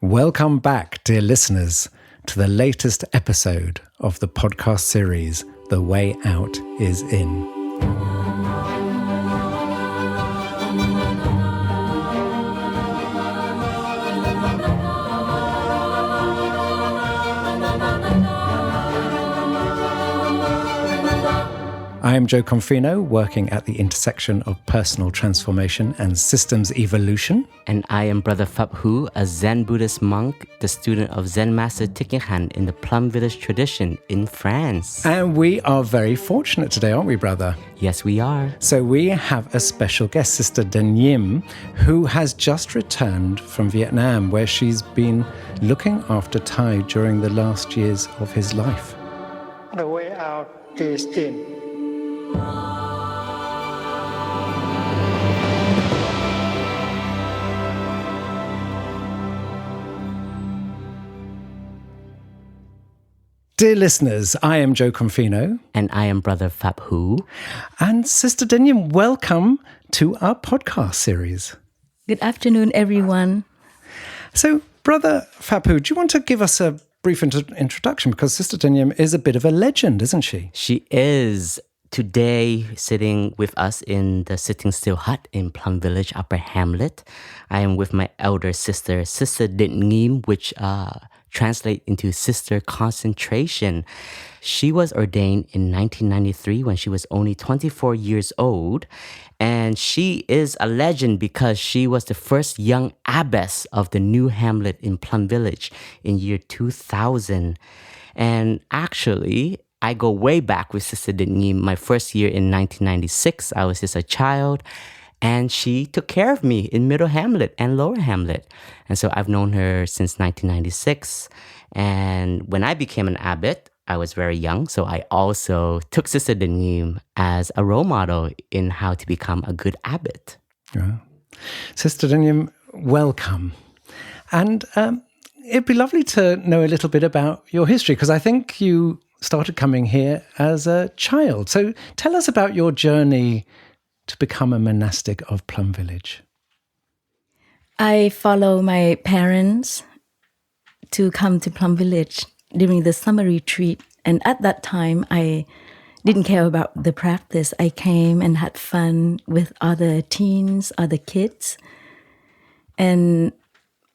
Welcome back, dear listeners, to the latest episode of the podcast series, The Way Out is In. I am Jo Confino, working at the intersection of personal transformation and systems evolution. And I am Brother Phap Huu, a Zen Buddhist monk, the student of Zen Master Thich Nhat Hanh in the Plum village tradition in France. And we are very fortunate today, aren't we, brother? Yes, we are. So we have a special guest, Sister Dinh Nghiem, who has just returned from Vietnam, where she's been looking after Thay during the last years of his life. The way out is in. Dear listeners, I am Jo Confino. And I am Brother Phap Huu. And Sister Dinh Nghiem, welcome to our podcast series. Good afternoon, everyone. So, Brother Phap Huu, do you want to give us a brief introduction? Because Sister Dinh Nghiem is a bit of a legend, isn't she? She is. Today, sitting with us in the Sitting Still Hut in Plum Village, Upper Hamlet, I am with my elder sister, Sister Dinh Nghiem, which translate into Sister Concentration. She was ordained in 1993 when she was only 24 years old. And she is a legend because she was the first young abbess of the new hamlet in Plum Village in year 2000. And actually, I go way back with Sister Dinh Nghiem. My first year in 1996, I was just a child. And she took care of me in Middle Hamlet and Lower Hamlet. And so I've known her since 1996. And when I became an abbot, I was very young. So I also took Sister Dinh Nghiem as a role model in how to become a good abbot. Yeah. Sister Dinh Nghiem, welcome. And it'd be lovely to know a little bit about your history, because I think you started coming here as a child. So tell us about your journey to become a monastic of Plum Village. I follow my parents to come to Plum Village during the summer retreat. And at that time, I didn't care about the practice. I came and had fun with other teens, other kids. And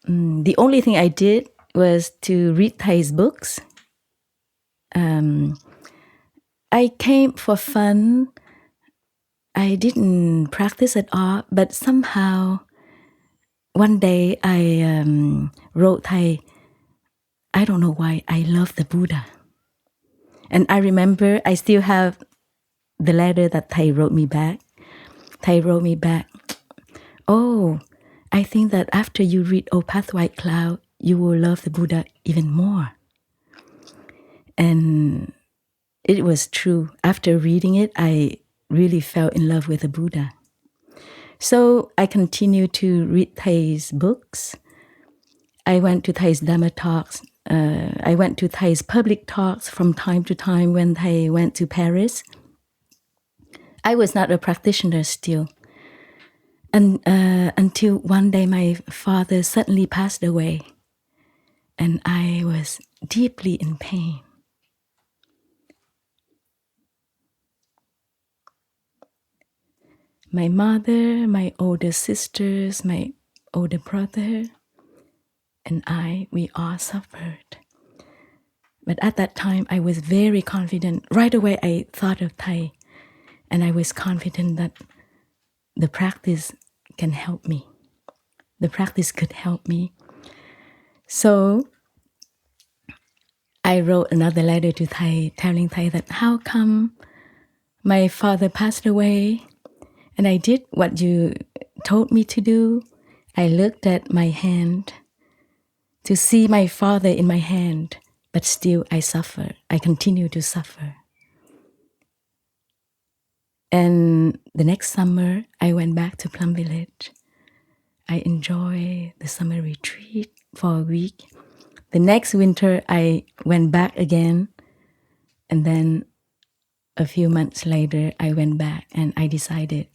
the only thing I did was to read Thay's books. I came for fun. I didn't practice at all, but somehow one day I wrote Thay, I don't know why, I love the Buddha. And I remember I still have the letter that Thay wrote me back. Thay wrote me back, oh, I think that after you read O Path White Cloud, you will love the Buddha even more. And it was true. After reading it, I really fell in love with the Buddha. So I continued to read Thay's books. I went to Thay's Dhamma talks. I went to Thay's public talks from time to time when Thay went to Paris. I was not a practitioner still. And until one day my father suddenly passed away. And I was deeply in pain. My mother, my older sisters, my older brother, and we all suffered. But at that time, I was very confident. Right away, I thought of Thay, and I was confident that the practice can help me. The practice could help me. So I wrote another letter to Thay, telling Thay that how come my father passed away, and I did what you told me to do. I looked at my hand to see my father in my hand, but still I suffer. I continue to suffer. And the next summer, I went back to Plum Village. I enjoyed the summer retreat for a week. The next winter, I went back again. And then a few months later, I went back and I decided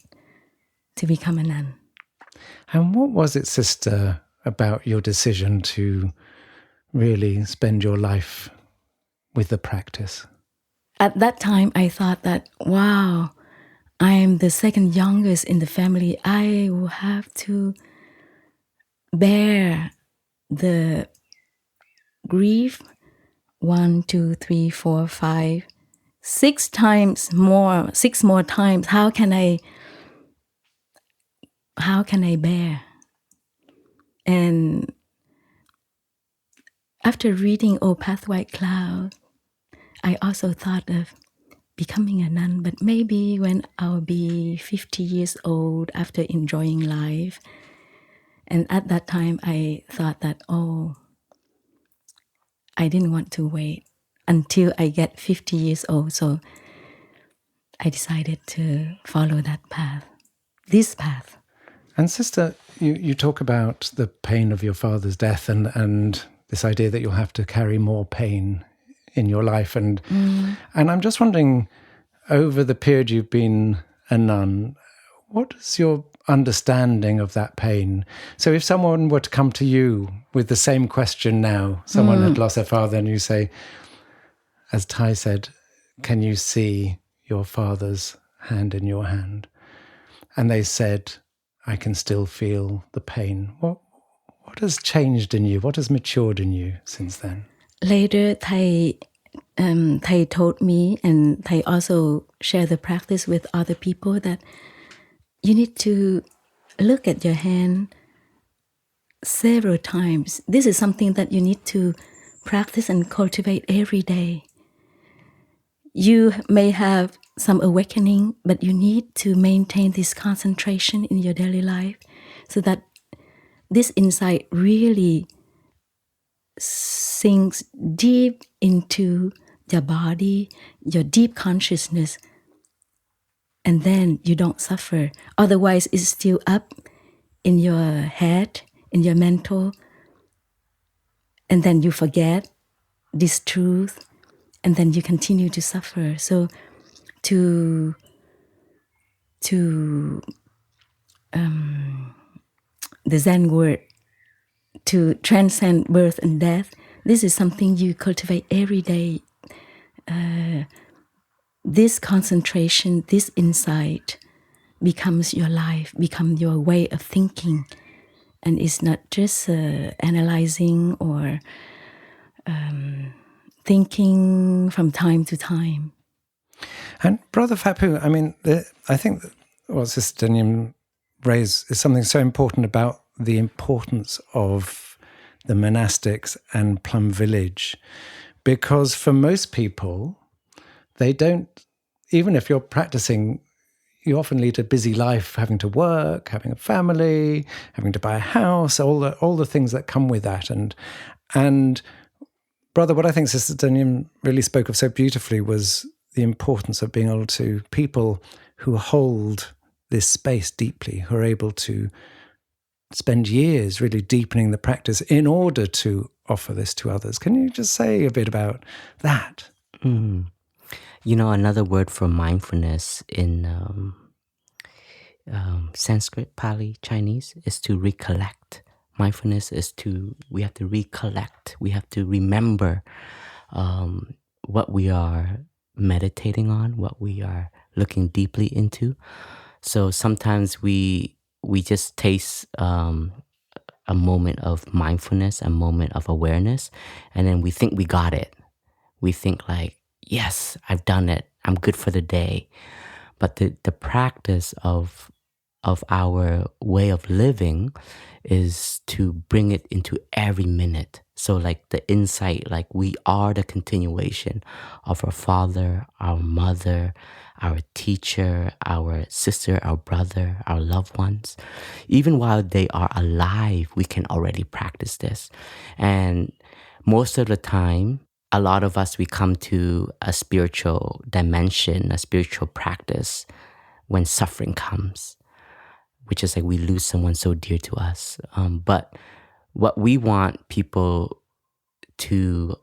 to become a nun. And what was it, Sister about your decision to really spend your life with the practice? At that time, I thought that, wow, I am the second youngest in the family. I will have to bear the grief 1, 2, 3, 4, 5, 6 times more, 6 more times. How can I bear? And after reading O Path White Cloud, I also thought of becoming a nun, but maybe when I'll be 50 years old after enjoying life. And at that time, I thought that, I didn't want to wait until I get 50 years old. So I decided to follow that path, this path. And Sister, you talk about the pain of your father's death and this idea that you'll have to carry more pain in your life. And I'm just wondering, over the period you've been a nun, what is your understanding of that pain? So if someone were to come to you with the same question now, someone had lost their father, and you say, as Thay said, can you see your father's hand in your hand? And they said, I can still feel the pain. What has changed in you? What has matured in you since then? Later, Thay told me, and Thay also shared the practice with other people, that you need to look at your hand several times. This is something that you need to practice and cultivate every day. You may have some awakening, but you need to maintain this concentration in your daily life so that this insight really sinks deep into your body, your deep consciousness, and then you don't suffer. Otherwise, it's still up in your head, in your mental, and then you forget this truth, and then you continue to suffer. So to the Zen word, to transcend birth and death, this is something you cultivate every day. This concentration, this insight becomes your life, becomes your way of thinking. And it's not just analyzing or thinking from time to time. And Brother Phap Huu, I mean, I think that what Sister Dinh Nghiem raised is something so important about the importance of the monastics and Plum Village. Because for most people, they don't, even if you're practicing, you often lead a busy life, having to work, having a family, having to buy a house, all the things that come with that. And Brother, what I think Sister Dinh Nghiem really spoke of so beautifully was the importance of being able to, people who hold this space deeply, who are able to spend years really deepening the practice in order to offer this to others. Can you just say a bit about that? You know, another word for mindfulness in Sanskrit, Pali, Chinese is to recollect. Mindfulness is we have to recollect. We have to remember what we are meditating on, what we are looking deeply into. So sometimes we just taste a moment of mindfulness, a moment of awareness, and then we think we got it. We think like, yes, I've done it. I'm good for the day. But the practice of our way of living is to bring it into every minute. So like the insight, like we are the continuation of our father, our mother, our teacher, our sister, our brother, our loved ones. Even while they are alive, we can already practice this. And most of the time, a lot of us, we come to a spiritual dimension, a spiritual practice when suffering comes, which is like we lose someone so dear to us. But what we want people to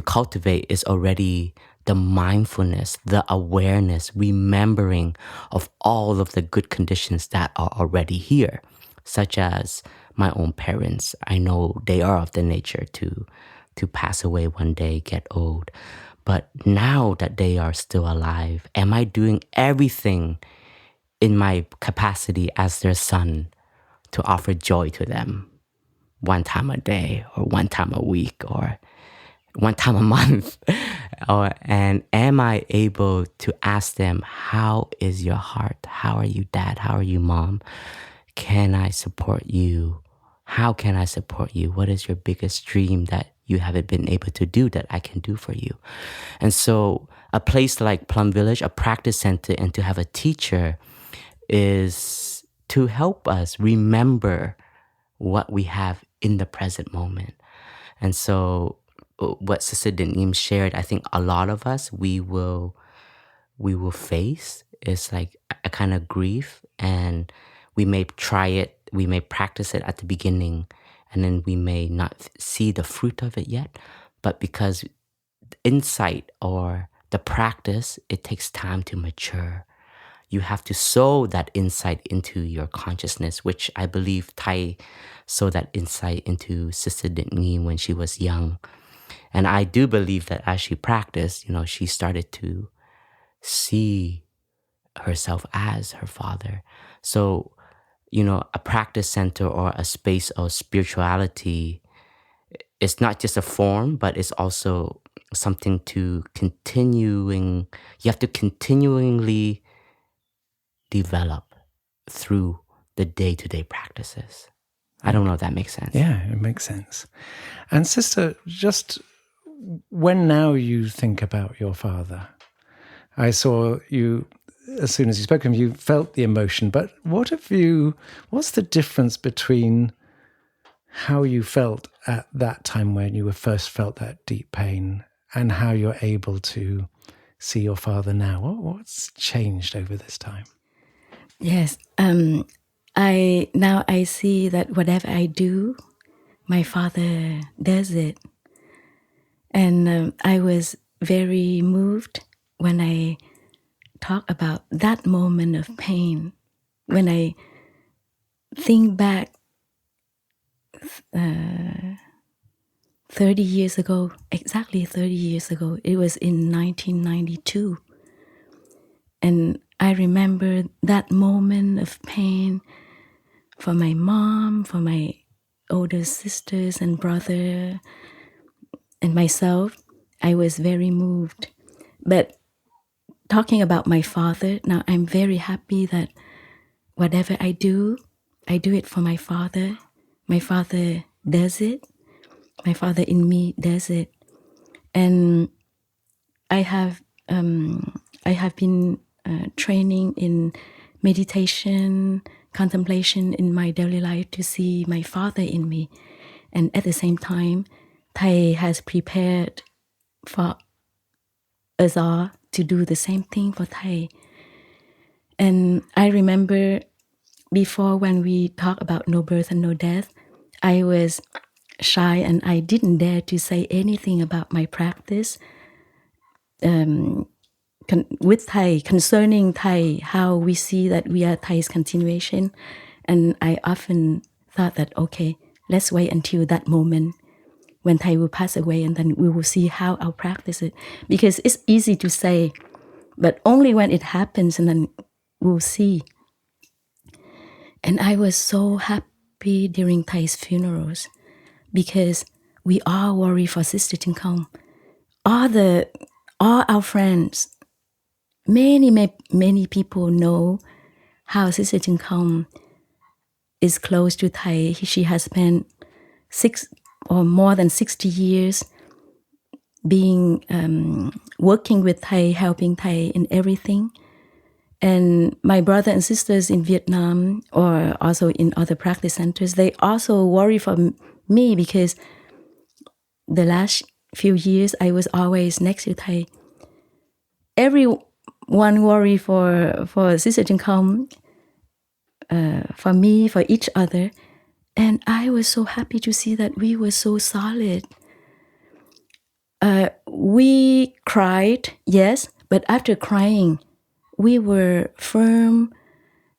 cultivate is already the mindfulness, the awareness, remembering of all of the good conditions that are already here, such as my own parents. I know they are of the nature to pass away one day, get old. But now that they are still alive, am I doing everything in my capacity as their son to offer joy to them one time a day or one time a week or one time a month? And am I able to ask them, how is your heart? How are you, Dad? How are you, Mom? Can I support you? How can I support you? What is your biggest dream that you haven't been able to do that I can do for you? And so a place like Plum Village, a practice center, and to have a teacher is to help us remember what we have in the present moment. And so what Sister Dinh Nghiem shared, I think a lot of us, we will face is like a kind of grief, and we may try it, we may practice it at the beginning, and then we may not see the fruit of it yet. But because insight or the practice, it takes time to mature. You have to sow that insight into your consciousness, which I believe Thay sowed that insight into Sister Dinh Nghiem when she was young. And I do believe that as she practiced, she started to see herself as her father. So, a practice center or a space of spirituality is not just a form, but it's also something you have to continually develop through the day-to-day practices. I don't know if that makes sense. Yeah, it makes sense. And Sister, just when now you think about your father, I saw you, as soon as you spoke to him, you felt the emotion, but what's the difference between how you felt at that time when you first felt that deep pain and how you're able to see your father now? What's changed over this time? Yes. I see that whatever I do, my father does it. And I was very moved when I talk about that moment of pain. When I think back 30 years ago, exactly 30 years ago, it was in 1992. And I remember that moment of pain for my mom, for my older sisters and brother, and myself. I was very moved. But talking about my father, now I'm very happy that whatever I do it for my father. My father does it. My father in me does it. And I have been training in meditation, contemplation in my daily life to see my father in me. And at the same time, Thay has prepared for us all to do the same thing for Thay. And I remember before, when we talk about no birth and no death, I was shy and I didn't dare to say anything about my practice with Thay, concerning Thay, how we see that we are Thay's continuation. And I often thought that, okay, let's wait until that moment when Thay will pass away, and then we will see how I'll practice it. Because it's easy to say, but only when it happens, and then we'll see. And I was so happy during Thay's funerals, because we all worry for Sister Dinh Nghiem. All our friends, many people know how Sister Dinh Nghiem is close to Thay. She has spent 6 or more than 60 years being working with Thay, helping Thay in everything. And my brother and sisters in Vietnam, or also in other practice centers, they also worry for me, because the last few years I was always next to Thay. Everyone worry for Sister Dinh Nghiem, for me, for each other. And I was so happy to see that we were so solid. We cried, yes, but after crying, we were firm,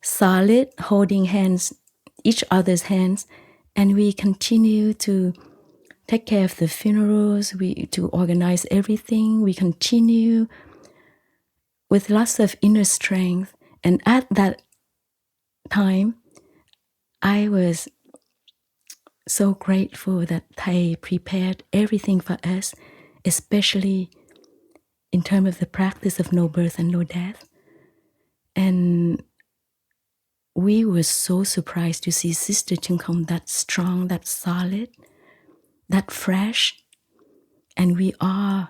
solid, holding hands, each other's hands, And we continue to take care of the funerals, to organize everything. We continue with lots of inner strength. And at that time, I was so grateful that Thay prepared everything for us, especially in terms of the practice of no birth and no death. And we were so surprised to see Sister Dinh Nghiem that strong, that solid, that fresh. And we all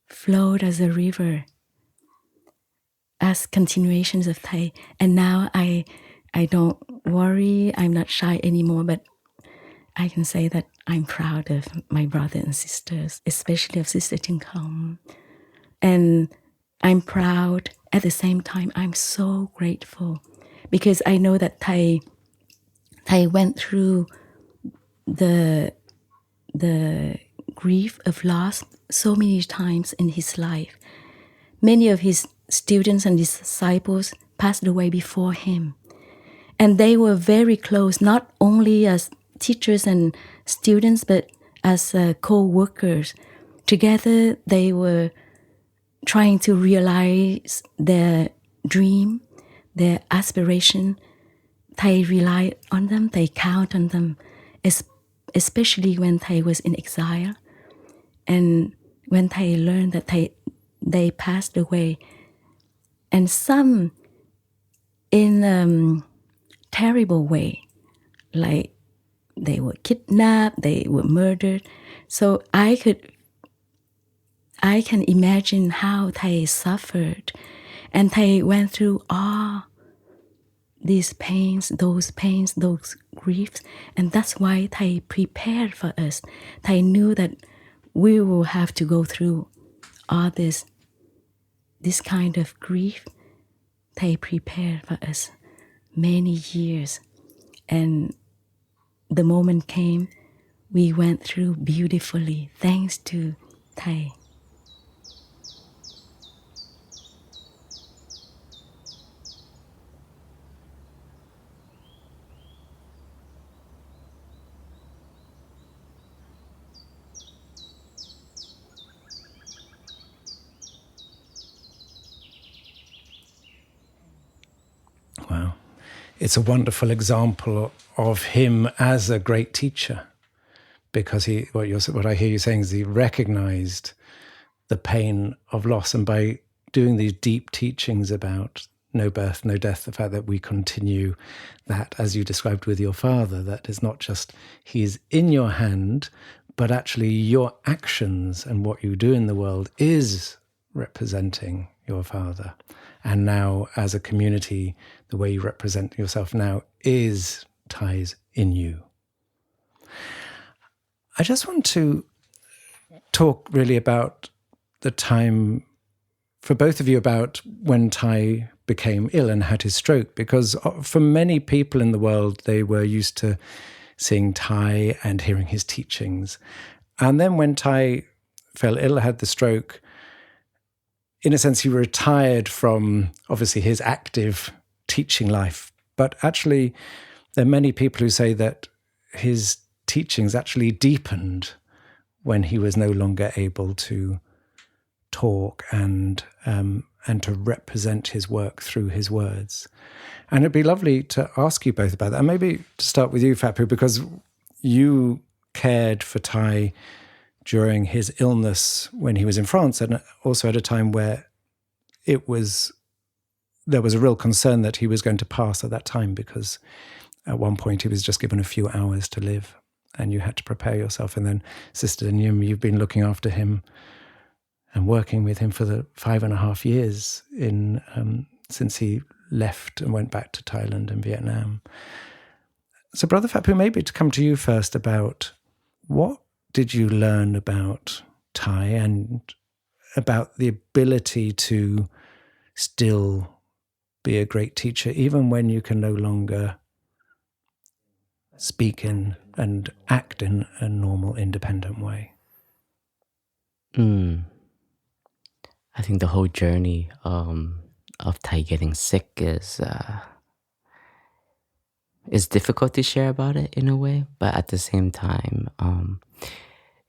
flowed as a river, as continuations of Thay. And now I don't worry, I'm not shy anymore, but I can say that I'm proud of my brothers and sisters, especially of Sister Dinh Nghiem. And I'm proud. At the same time, I'm so grateful because I know that Thay went through the grief of loss so many times in his life. Many of his students and disciples passed away before him. And they were very close, not only as teachers and students, but as co-workers. Together, they were trying to realize their dream, their aspiration. Thay relied on them, they count on them, especially when Thay was in exile. And when Thay learned that they passed away. And some in a terrible way, like they were kidnapped, they were murdered. So I can imagine how Thay suffered. And Thay went through all these pains, those griefs. And that's why Thay prepared for us. Thay knew that we will have to go through all this kind of grief. Thay prepared for us many years. And the moment came, we went through beautifully, thanks to Thay. Wow. It's a wonderful example of him as a great teacher, because what I hear you saying is he recognized the pain of loss, and by doing these deep teachings about no birth, no death, the fact that we continue that, as you described with your father, that is not just he is in your hand, but actually your actions and what you do in the world is representing your father. And now as a community, the way you represent yourself now is ties in you. I just want to talk really about the time for both of you about when Thay became ill and had his stroke, because for many people in the world, they were used to seeing Thay and hearing his teachings. And then when Thay fell ill, had the stroke, in a sense, he retired from, obviously, his active teaching life. But actually, there are many people who say that his teachings actually deepened when he was no longer able to talk and to represent his work through his words. And it'd be lovely to ask you both about that. And maybe to start with you, Phap Huu, because you cared for Thay during his illness when he was in France, and also at a time where there was a real concern that he was going to pass at that time, because at one point he was just given a few hours to live and you had to prepare yourself. And then Sister Dinh Nghiem, you've been looking after him and working with him for the 5.5 years since he left and went back to Thailand and Vietnam. So Brother Phap Huu, maybe to come to you first about what did you learn about Thay and about the ability to still be a great teacher, even when you can no longer speak in and act in a normal, independent way? I think the whole journey of Thay getting sick is it's difficult to share about it in a way, but at the same time,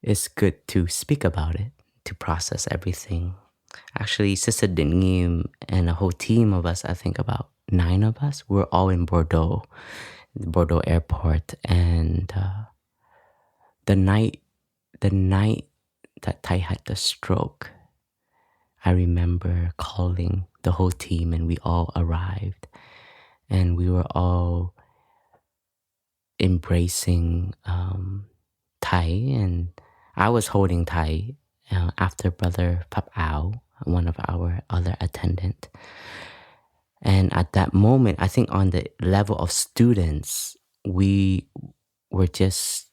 it's good to speak about it, to process everything. Actually, Sister Dinh Nghiem and a whole team of us, I think about 9 of us, we're all in Bordeaux, the Bordeaux airport. And the night that Thay had the stroke, I remember calling the whole team and we all arrived. And we were all embracing Thay, and I was holding Thay after Brother Phap Huu, one of our other attendant. And at that moment, I think on the level of students, we were just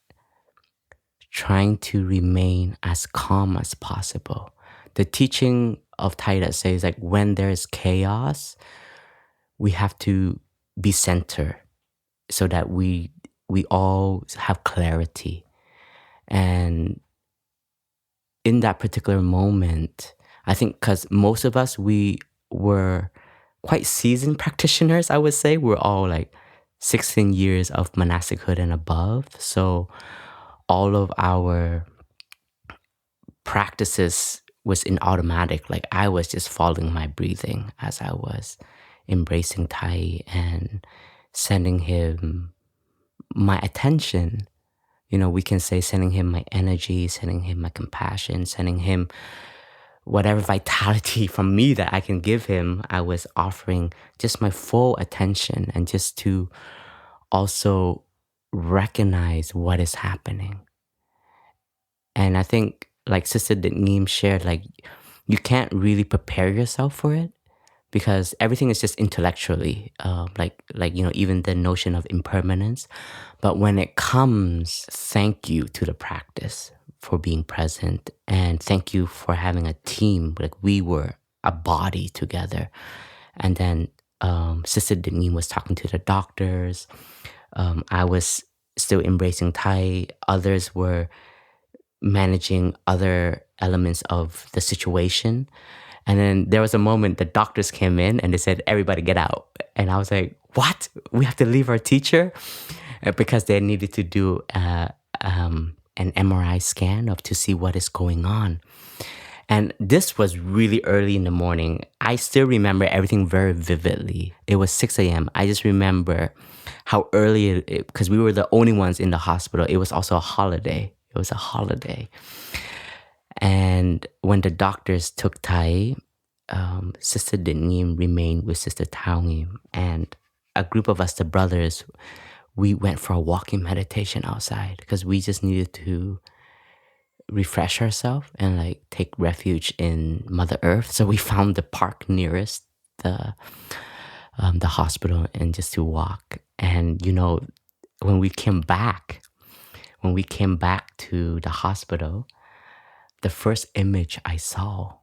trying to remain as calm as possible. The teaching of Thay that says like when there is chaos, we have to be centered so that we all have clarity. And in that particular moment, I think because most of us, we were quite seasoned practitioners, I would say. We're all like 16 years of monastichood and above. So all of our practices was in automatic. Like I was just following my breathing as I was embracing Thay and sending him my attention. You know, we can say sending him my energy, sending him my compassion, sending him whatever vitality from me that I can give him. I was offering just my full attention and just to also recognize what is happening. And I think like Sister Dinh Nghiem shared, like you can't really prepare yourself for it because everything is just intellectually, like you know, even the notion of impermanence. But when it comes, thank you to the practice for being present, and thank you for having a team. Like we were a body together, and then Sister Dinh Nghiem was talking to the doctors. I was still embracing Thay. Others were managing other elements of the situation. And then there was a moment the doctors came in and they said, everybody get out. And I was like, what? We have to leave our teacher? Because they needed to do an MRI scan to see what is going on. And this was really early in the morning. I still remember everything very vividly. It was 6 a.m. I just remember how early, because we were the only ones in the hospital. It was also a holiday. It was a holiday. And when the doctors took Thay, Sister Dinh Nghiem remained with Sister Tu Hieu. And a group of us, the brothers, we went for a walking meditation outside because we just needed to refresh ourselves and like take refuge in Mother Earth. So we found the park nearest the hospital and just to walk. And you know, when we came back to the hospital, the first image I saw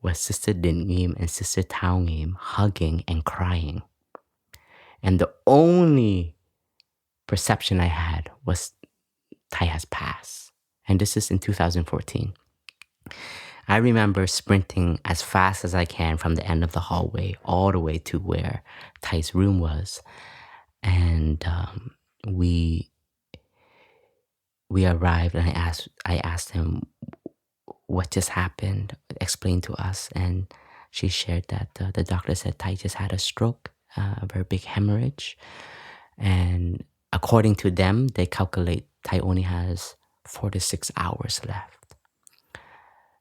was Sister Dinh Nghiem and Sister Tu Hieu hugging and crying. And the only perception I had was Thay has passed. And this is in 2014. I remember sprinting as fast as I can from the end of the hallway all the way to where Thay's room was. And we arrived and I asked him what just happened, explain to us. And she shared that the doctor said Thay just had a stroke, a very big hemorrhage. And according to them, they calculate Thay only has 4 to 6 hours left.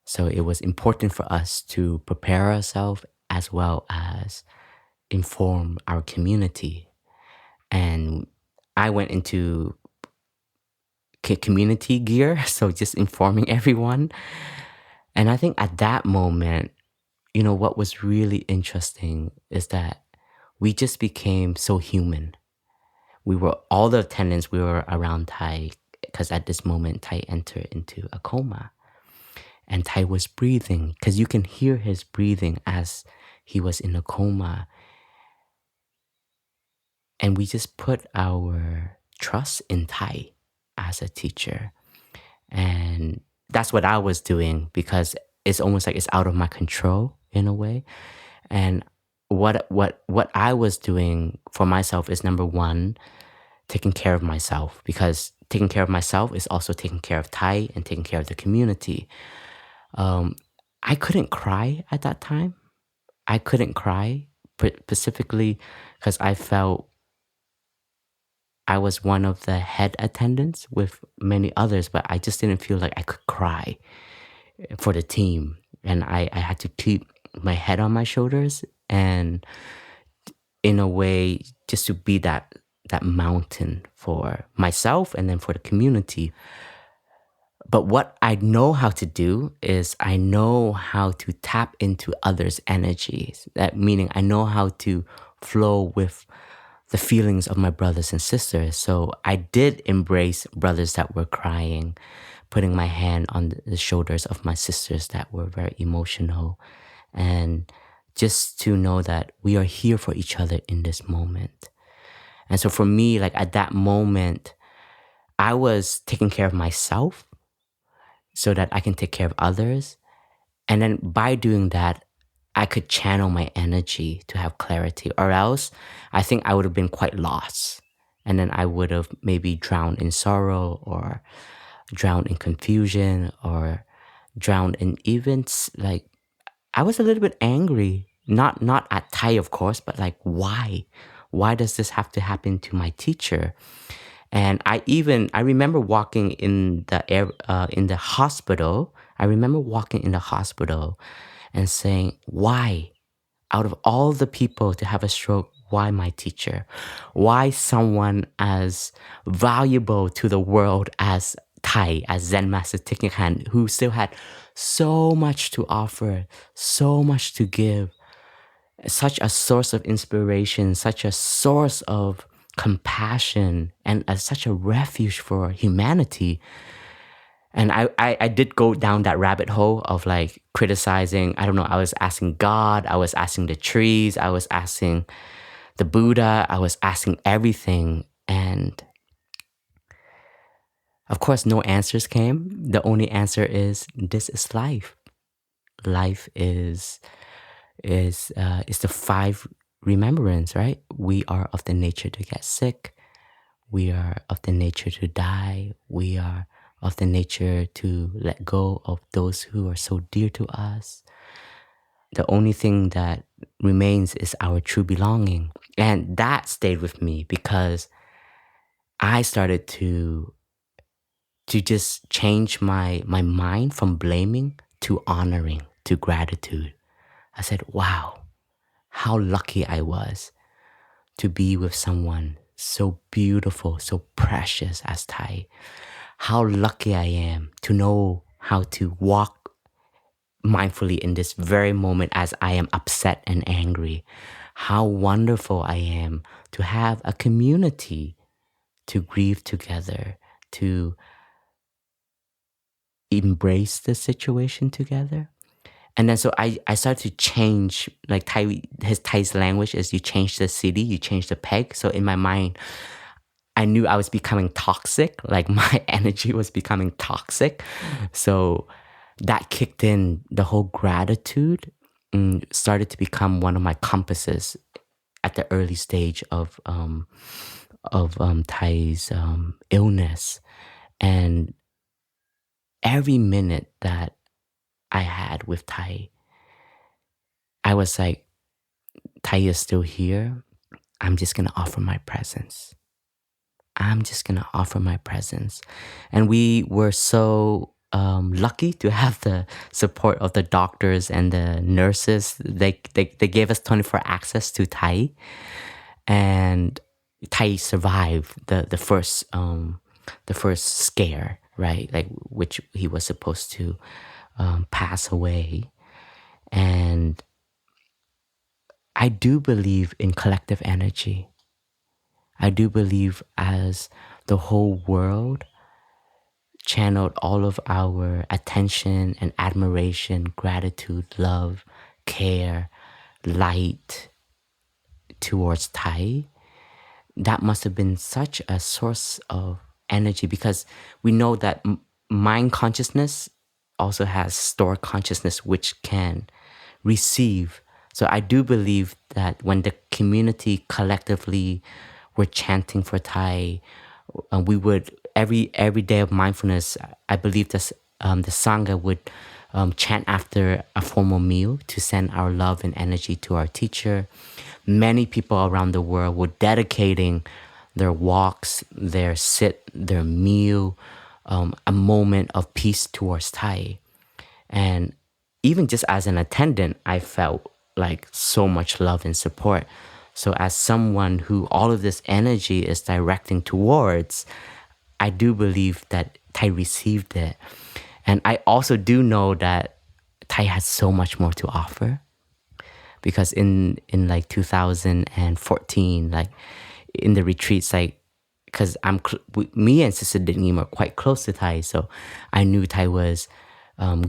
So it was important for us to prepare ourselves as well as inform our community. And I went into community gear, so just informing everyone. And I think at that moment, you know, what was really interesting is that we just became so human. We were, all the attendants, we were around Thay, because at this moment, Thay entered into a coma. And Thay was breathing, because you can hear his breathing as he was in a coma. And we just put our trust in Thay as a teacher. And that's what I was doing, because it's almost like it's out of my control in a way. And what I was doing for myself is, number one, taking care of myself, because taking care of myself is also taking care of Thay and taking care of the community. I couldn't cry at that time. I couldn't cry specifically because I felt I was one of the head attendants with many others, but I just didn't feel like I could cry for the team. And I had to keep my head on my shoulders and, in a way, just to be that mountain for myself and then for the community. But what I know how to do is I know how to tap into others' energies. That meaning I know how to flow with the feelings of my brothers and sisters. So I did embrace brothers that were crying, putting my hand on the shoulders of my sisters that were very emotional, and just to know that we are here for each other in this moment. And so for me, like at that moment, I was taking care of myself so that I can take care of others. And then by doing that, I could channel my energy to have clarity, or else I think I would have been quite lost. And then I would have maybe drowned in sorrow, or drowned in confusion, or drowned in even like, I was a little bit angry, not at Thay, of course, but like, why? Why does this have to happen to my teacher? And I remember walking in the hospital. I remember walking in the hospital and saying, why? Out of all the people to have a stroke, why my teacher? Why someone as valuable to the world as Thay, as Zen Master Thich Nhat Hanh, who still had so much to offer, so much to give, such a source of inspiration, such a source of compassion, and such a refuge for humanity. And I did go down that rabbit hole of like criticizing. I don't know, I was asking God, I was asking the trees, I was asking the Buddha, I was asking everything. And of course, no answers came. The only answer is, this is life. Life is the five remembrance, right? We are of the nature to get sick. We are of the nature to die. We are of the nature to let go of those who are so dear to us. The only thing that remains is our true belonging. And that stayed with me because I started to just change my mind from blaming to honoring, to gratitude. I said, wow, how lucky I was to be with someone so beautiful, so precious as Thay. How lucky I am to know how to walk mindfully in this very moment as I am upset and angry. How wonderful I am to have a community to grieve together, to embrace the situation together. And then so I started to change, like Thay's language is, you change the city, you change the peg. So in my mind, I knew I was becoming toxic, like my energy was becoming toxic. So that kicked in. The whole gratitude started to become one of my compasses at the early stage of Thay's illness. And every minute that I had with Thay, I was like, Thay is still here. I'm just going to offer my presence. I'm just going to offer my presence. And we were so lucky to have the support of the doctors and the nurses. They gave us 24 access to Thay. And Thay survived the first scare, right? Like, which he was supposed to pass away. And I do believe in collective energy. I do believe as the whole world channeled all of our attention and admiration, gratitude, love, care, light towards Thay, that must have been such a source of energy, because we know that mind consciousness also has stored consciousness, which can receive So I do believe that when the community collectively were chanting for Thay, we would every day of mindfulness. I believe this the sangha would chant after a formal meal to send our love and energy to our teacher. Many people around the world were dedicating their walks, their sit, their meal, a moment of peace towards Thay. And even just as an attendant, I felt like so much love and support. So as someone who all of this energy is directing towards, I do believe that Thay received it. And I also do know that Thay has so much more to offer. Because in like 2014, like in the retreats, like, because me and Sister Dinh Nghiem are quite close to Thay, so I knew Thay was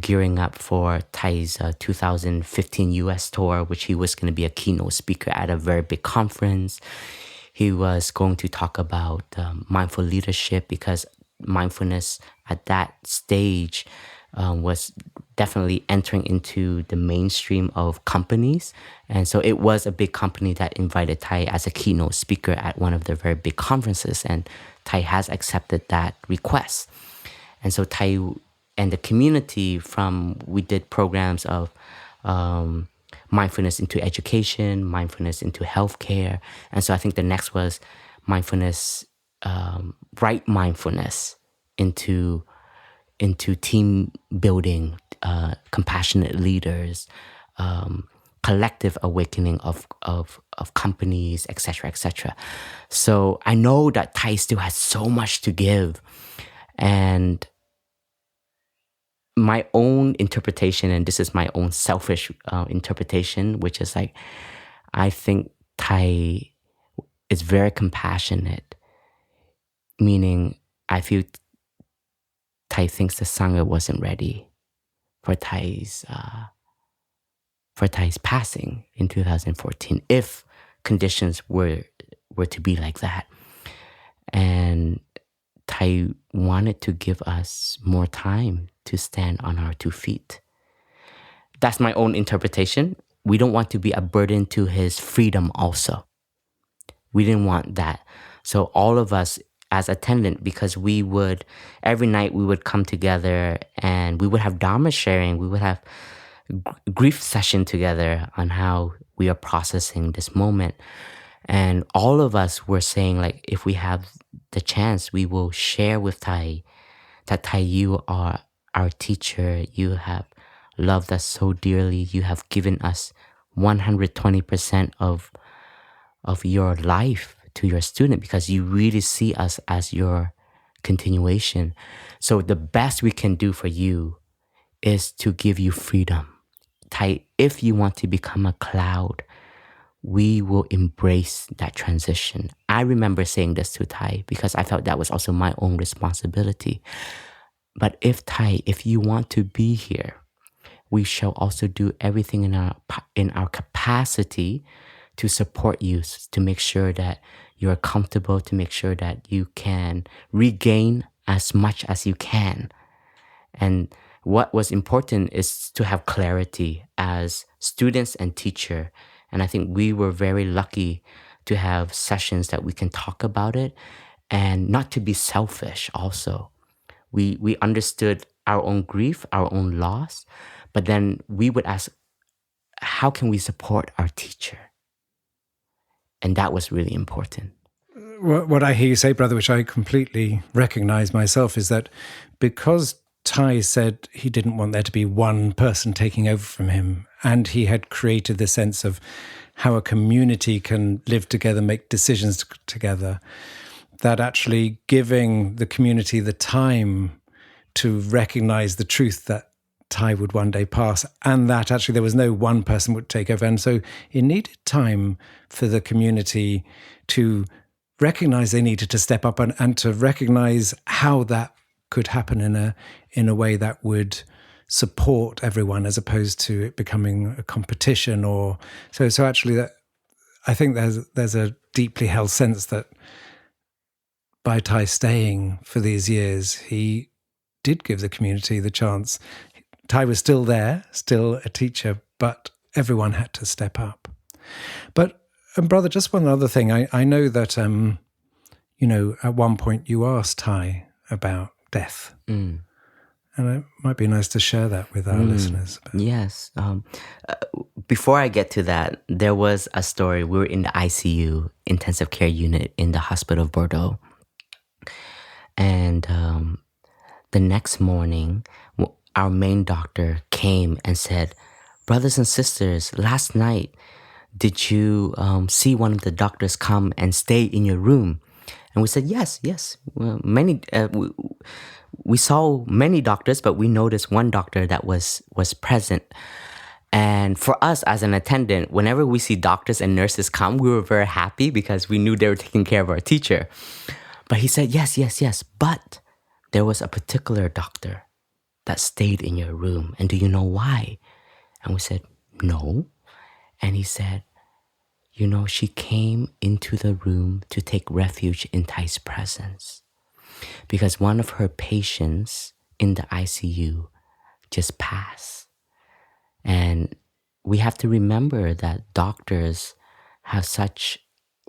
gearing up for Thai's 2015 US tour, which he was going to be a keynote speaker at a very big conference. He was going to talk about mindful leadership, because mindfulness at that stage was definitely entering into the mainstream of companies. And so it was a big company that invited Thay as a keynote speaker at one of their very big conferences. And Thay has accepted that request. And so Thay and the community we did programs of mindfulness into education, mindfulness into healthcare. And so I think the next was mindfulness, right mindfulness into team building, compassionate leaders, collective awakening of companies, etc., etc. So I know that Thay still has so much to give. And my own interpretation, and this is my own selfish interpretation, which is like, I think Thay is very compassionate, meaning I feel Thay thinks the sangha wasn't ready for Thai's passing in 2014, if conditions were to be like that. And Thay wanted to give us more time to stand on our 2 feet. That's my own interpretation. We don't want to be a burden to his freedom also. We didn't want that. So all of us as attendant, because every night we would come together and we would have Dharma sharing, we would have grief session together on how we are processing this moment. And all of us were saying, like, if we have the chance, we will share with Thay that Thay, you are our teacher. You have loved us so dearly. You have given us 120% of your life to your student, because you really see us as your continuation. So the best we can do for you is to give you freedom. Thay, if you want to become a cloud, we will embrace that transition. I remember saying this to Thay because I felt that was also my own responsibility. But if you want to be here, we shall also do everything in our capacity to support you, to make sure that you're comfortable, to make sure that you can regain as much as you can. And what was important is to have clarity as students and teacher. And I think we were very lucky to have sessions that we can talk about it, and not to be selfish also. We understood our own grief, our own loss, but then we would ask, how can we support our teacher? And that was really important. What I hear you say, brother, which I completely recognize myself, is that because Thay said he didn't want there to be one person taking over from him, and he had created the sense of how a community can live together, make decisions together, that actually giving the community the time to recognize the truth that Thay would one day pass, and that actually there was no one person would take over. And so it needed time for the community to recognize they needed to step up and to recognize how that could happen in a way that would support everyone, as opposed to it becoming a competition. Or so actually that I think there's a deeply held sense that by Thay staying for these years, he did give the community the chance. Thay was still there, still a teacher, but everyone had to step up. But, brother, just one other thing. I know that, at one point you asked Thay about death. And it might be nice to share that with our listeners. Yes. Before I get to that, there was a story. We were in the ICU, intensive care unit in the hospital of Bordeaux. And the next morning, our main doctor came and said, brothers and sisters, last night, did you see one of the doctors come and stay in your room? And we said, yes. Well, we saw many doctors, but we noticed one doctor that was present. And for us as an attendant, whenever we see doctors and nurses come, we were very happy because we knew they were taking care of our teacher. But he said, yes. But there was a particular doctor that stayed in your room. And do you know why? And we said, no. And he said, she came into the room to take refuge in Thay's presence. Because one of her patients in the ICU just passed. And we have to remember that doctors have such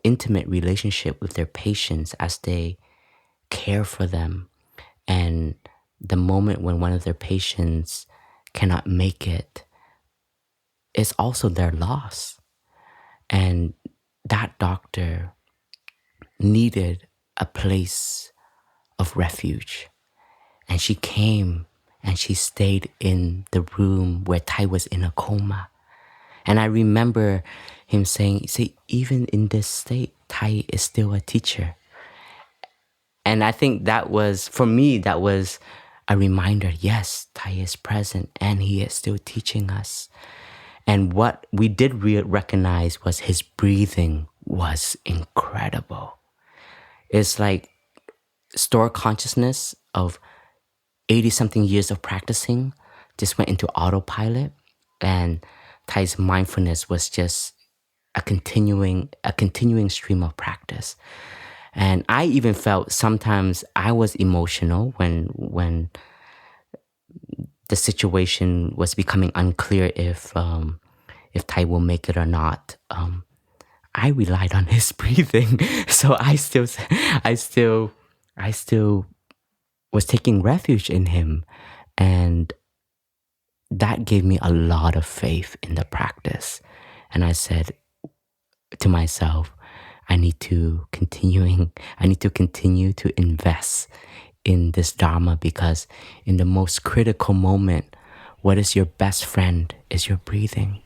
intimate relationship with their patients as they care for them. And the moment when one of their patients cannot make it is also their loss. And that doctor needed a place of refuge. And she came and she stayed in the room where Thay was in a coma. And I remember him saying, see, even in this state, Thay is still a teacher. And I think that was, for me, that was a reminder, yes, Thay is present and he is still teaching us. And what we did recognize was his breathing was incredible. It's like store consciousness of 80-something years of practicing just went into autopilot, and Thay's mindfulness was just a continuing stream of practice. And I even felt sometimes I was emotional when the situation was becoming unclear if Thay will make it or not. I relied on his breathing, so I still was taking refuge in him, and that gave me a lot of faith in the practice. And I said to myself, I need to continue to invest in this Dharma, because in the most critical moment, what is your best friend is your breathing.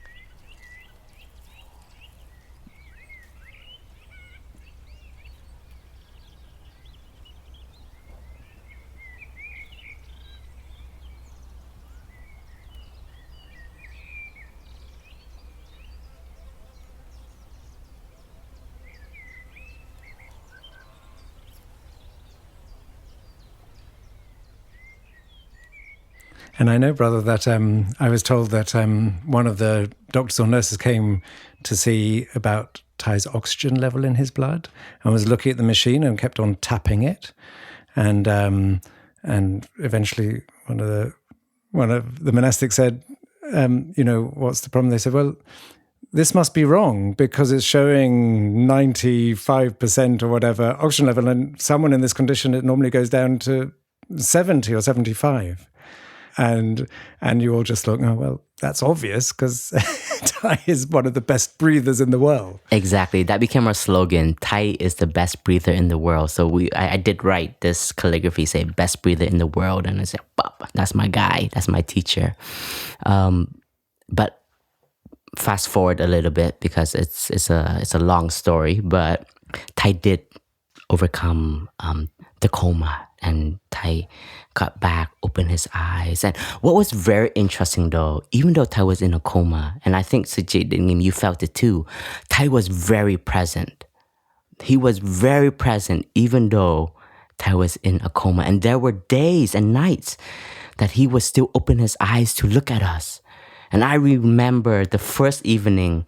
And I know, brother, that I was told that one of the doctors or nurses came to see about Thay's oxygen level in his blood and was looking at the machine and kept on tapping it. And eventually one of the monastics said, what's the problem? They said, well, this must be wrong because it's showing 95% or whatever oxygen level, and someone in this condition, it normally goes down to 70 or 75. And you all just look, oh, well, that's obvious because Thay is one of the best breathers in the world. Exactly. That became our slogan. Thay is the best breather in the world. So I did write this calligraphy, say best breather in the world. And I said, that's my guy. That's my teacher. But fast forward a little bit because it's a long story. But Thay did overcome the coma, and Thay got back, opened his eyes. And what was very interesting though, even though Thay was in a coma, and I think Sister Dinh Nghiem, you felt it too, Thay was very present. He was very present even though Thay was in a coma. And there were days and nights that he would still open his eyes to look at us. And I remember the first evening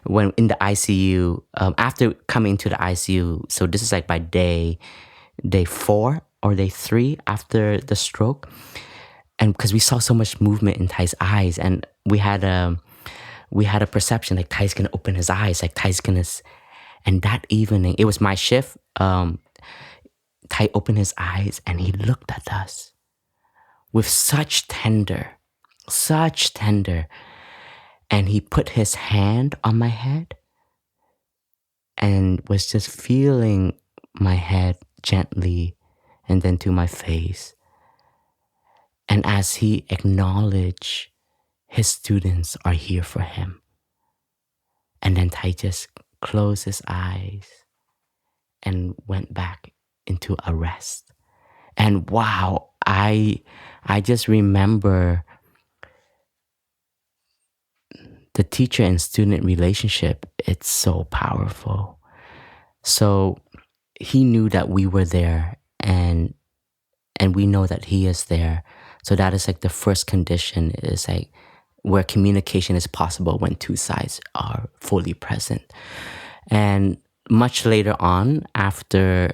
when in the ICU, after coming to the ICU, so this is like by day 4 or day 3 after the stroke. And because we saw so much movement in Thay's eyes, and we had we had a perception like Thai's gonna open his eyes, like Thai's gonna... And that evening, it was my shift. Thay opened his eyes and he looked at us with such tender. And he put his hand on my head and was just feeling my head gently and then to my face. And as he acknowledged his students are here for him. And then Thay just closed his eyes and went back into a rest. And wow, I just remember the teacher and student relationship. It's so powerful. So he knew that we were there, and we know that he is there. So that is like the first condition, is like where communication is possible when two sides are fully present. And much later on, after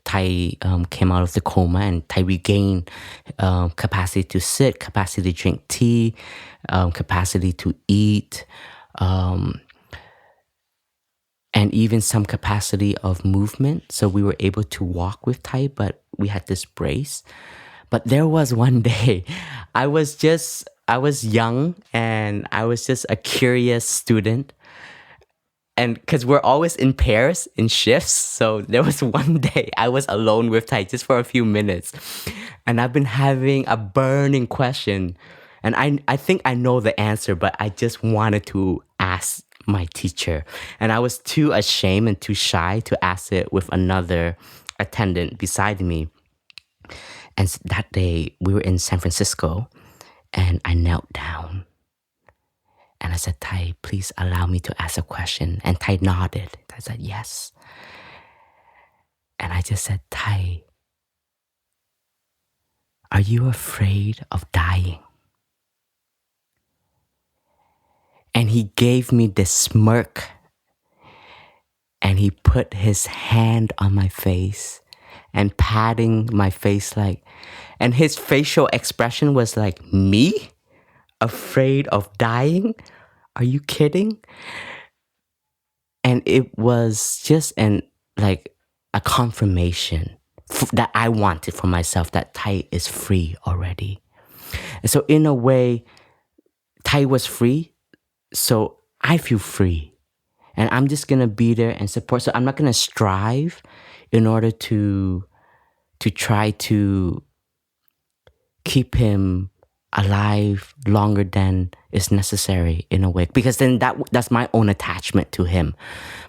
Thay came out of the coma and Thay regained capacity to sit, capacity to drink tea, capacity to eat, and even some capacity of movement. So we were able to walk with Thay, but we had this brace. But there was one day, I was young and I was just a curious student. And because we're always in pairs, in shifts. So there was one day I was alone with Thay just for a few minutes. And I've been having a burning question. And I think I know the answer, but I just wanted to ask my teacher. And I was too ashamed and too shy to ask it with another attendant beside me. And that day we were in San Francisco and I knelt down. And I said, Thay, please allow me to ask a question. And Thay nodded. I said, yes. And I just said, Thay, are you afraid of dying? And he gave me this smirk. And he put his hand on my face and patting my face like, and his facial expression was like, me? Afraid of dying? Are you kidding? And it was just a confirmation that I wanted for myself, that Thay is free already. And so in a way, Thay was free, so I feel free. And I'm just gonna be there and support. So I'm not gonna strive in order to try to keep him alive longer than is necessary in a way, because then that's my own attachment to him.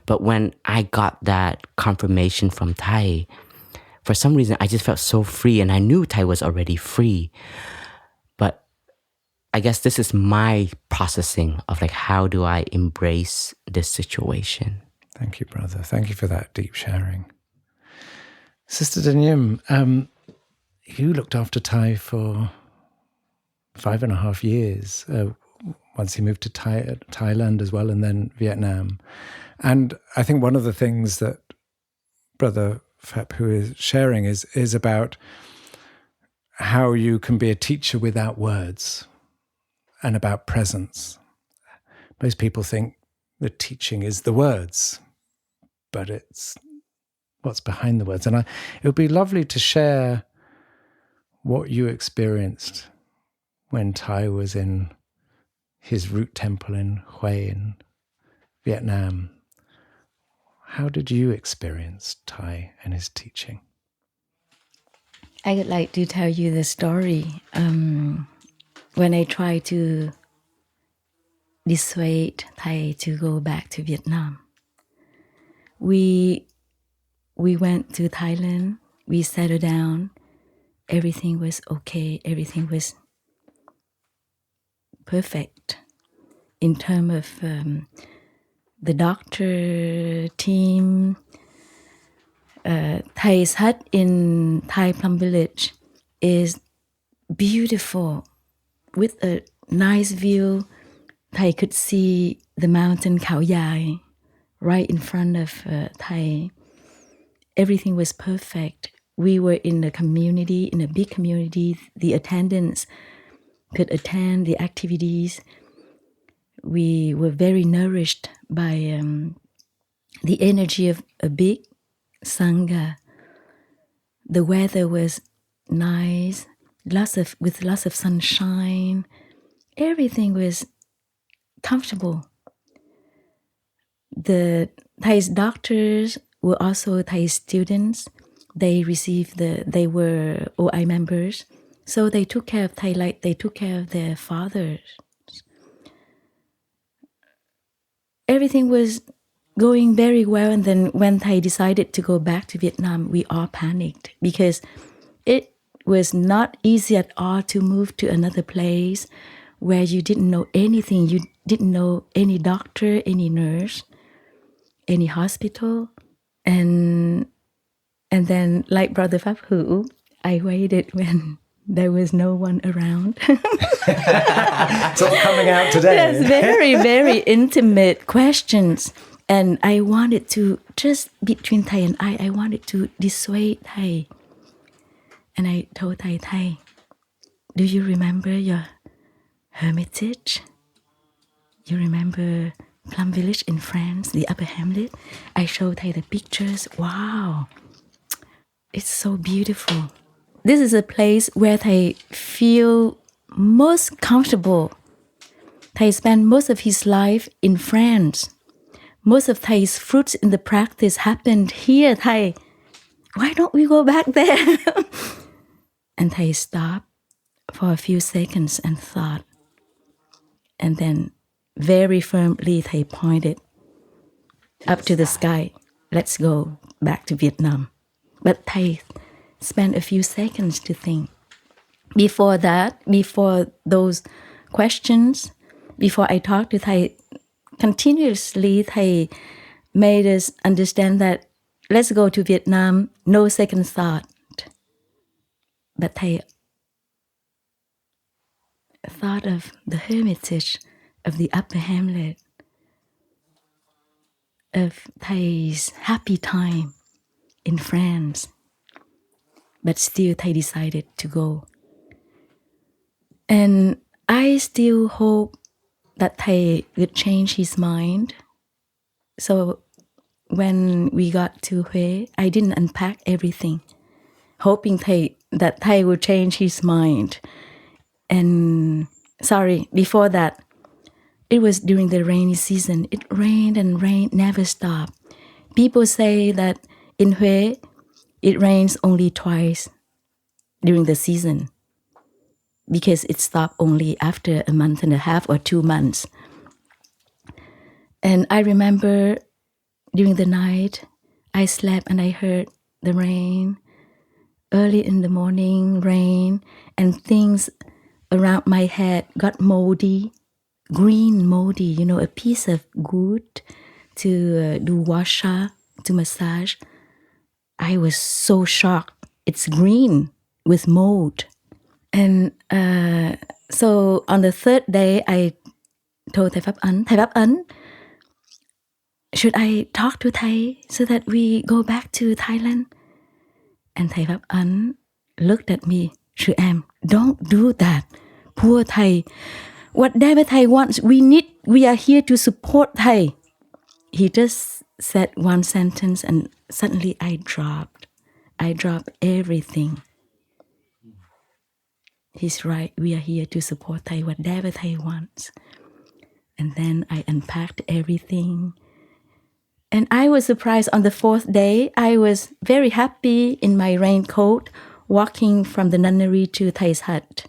But when I got that confirmation from Thay, for some reason I just felt so free, and I knew Thay was already free. But I guess this is my processing of like, how do I embrace this situation? Thank you, brother. Thank you for that deep sharing. Sister Dinh Nghiem, you looked after Thay for 5.5 years, once he moved to Thailand as well, and then Vietnam. And I think one of the things that Brother Phap Huu is sharing is about how you can be a teacher without words, and about presence. Most people think that teaching is the words, but it's what's behind the words. And it would be lovely to share what you experienced when Thay was in his root temple in Thay in Vietnam. How did you experience Thay and his teaching? I would like to tell you the story. When I tried to dissuade Thay to go back to Vietnam, we went to Thailand, we settled down, everything was okay, everything was perfect in terms of the doctor team. Thay's hut in Thai Plum Village is beautiful with a nice view. Thay could see the mountain Khao Yai right in front of Thay. Everything was perfect. We were in a community, in a big community. The attendants could attend the activities. we were very nourished by the energy of a big sangha. The weather was nice, with lots of sunshine. Everything was comfortable. The Thai's doctors were also Thai students. They were OI members. So they took care of Thai like they took care of their fathers. Everything was going very well. And then when Thai decided to go back to Vietnam, we all panicked because it was not easy at all to move to another place where you didn't know anything. You didn't know any doctor, any nurse, any hospital. And then, like Brother Phap Huu, I waited when there was no one around. It's all coming out today. Yes, very, very intimate questions. And I wanted to, just between Thay and I wanted to dissuade Thay. And I told Thay, do you remember your hermitage? You remember Plum Village in France, the Upper Hamlet? I showed Thay the pictures. Wow, it's so beautiful. This is a place where Thay feel most comfortable. Thay spent most of his life in France. Most of Thai's fruits in the practice happened here, Thay. Why don't we go back there? And Thay stopped for a few seconds and thought. And then very firmly Thay pointed up to the sky. Let's go back to Vietnam. But Thay spent a few seconds to think. Before that, before those questions, before I talked to Thay, continuously Thay made us understand that let's go to Vietnam, no second thought. But Thay thought of the hermitage of the Upper Hamlet, of Thay's happy time in France. But still Thay decided to go. And I still hope that Thay would change his mind. So when we got to Huế, I didn't unpack everything, hoping that Thay would change his mind. And before that, it was during the rainy season. It rained and rained, never stopped. People say that in Huế, it rains only twice during the season because it stopped only after a month and a half or 2 months. And I remember during the night, I slept and I heard the rain. Early in the morning, rain, and things around my head got moldy, green moldy, a piece of wood to do washa, to massage. I was so shocked. It's green with mold. And so on the third day, I told Thầy Phap Ấn, should I talk to Thay so that we go back to Thailand? And Thầy Phap Ấn looked at me, Sư Em, don't do that. Poor Thay. Whatever Thay wants, we are here to support Thay. He just said one sentence and suddenly I dropped everything. He's right, we are here to support Thay, whatever Thay wants. And then I unpacked everything. And I was surprised on the fourth day. I was very happy in my raincoat, walking from the nunnery to Thay's hut.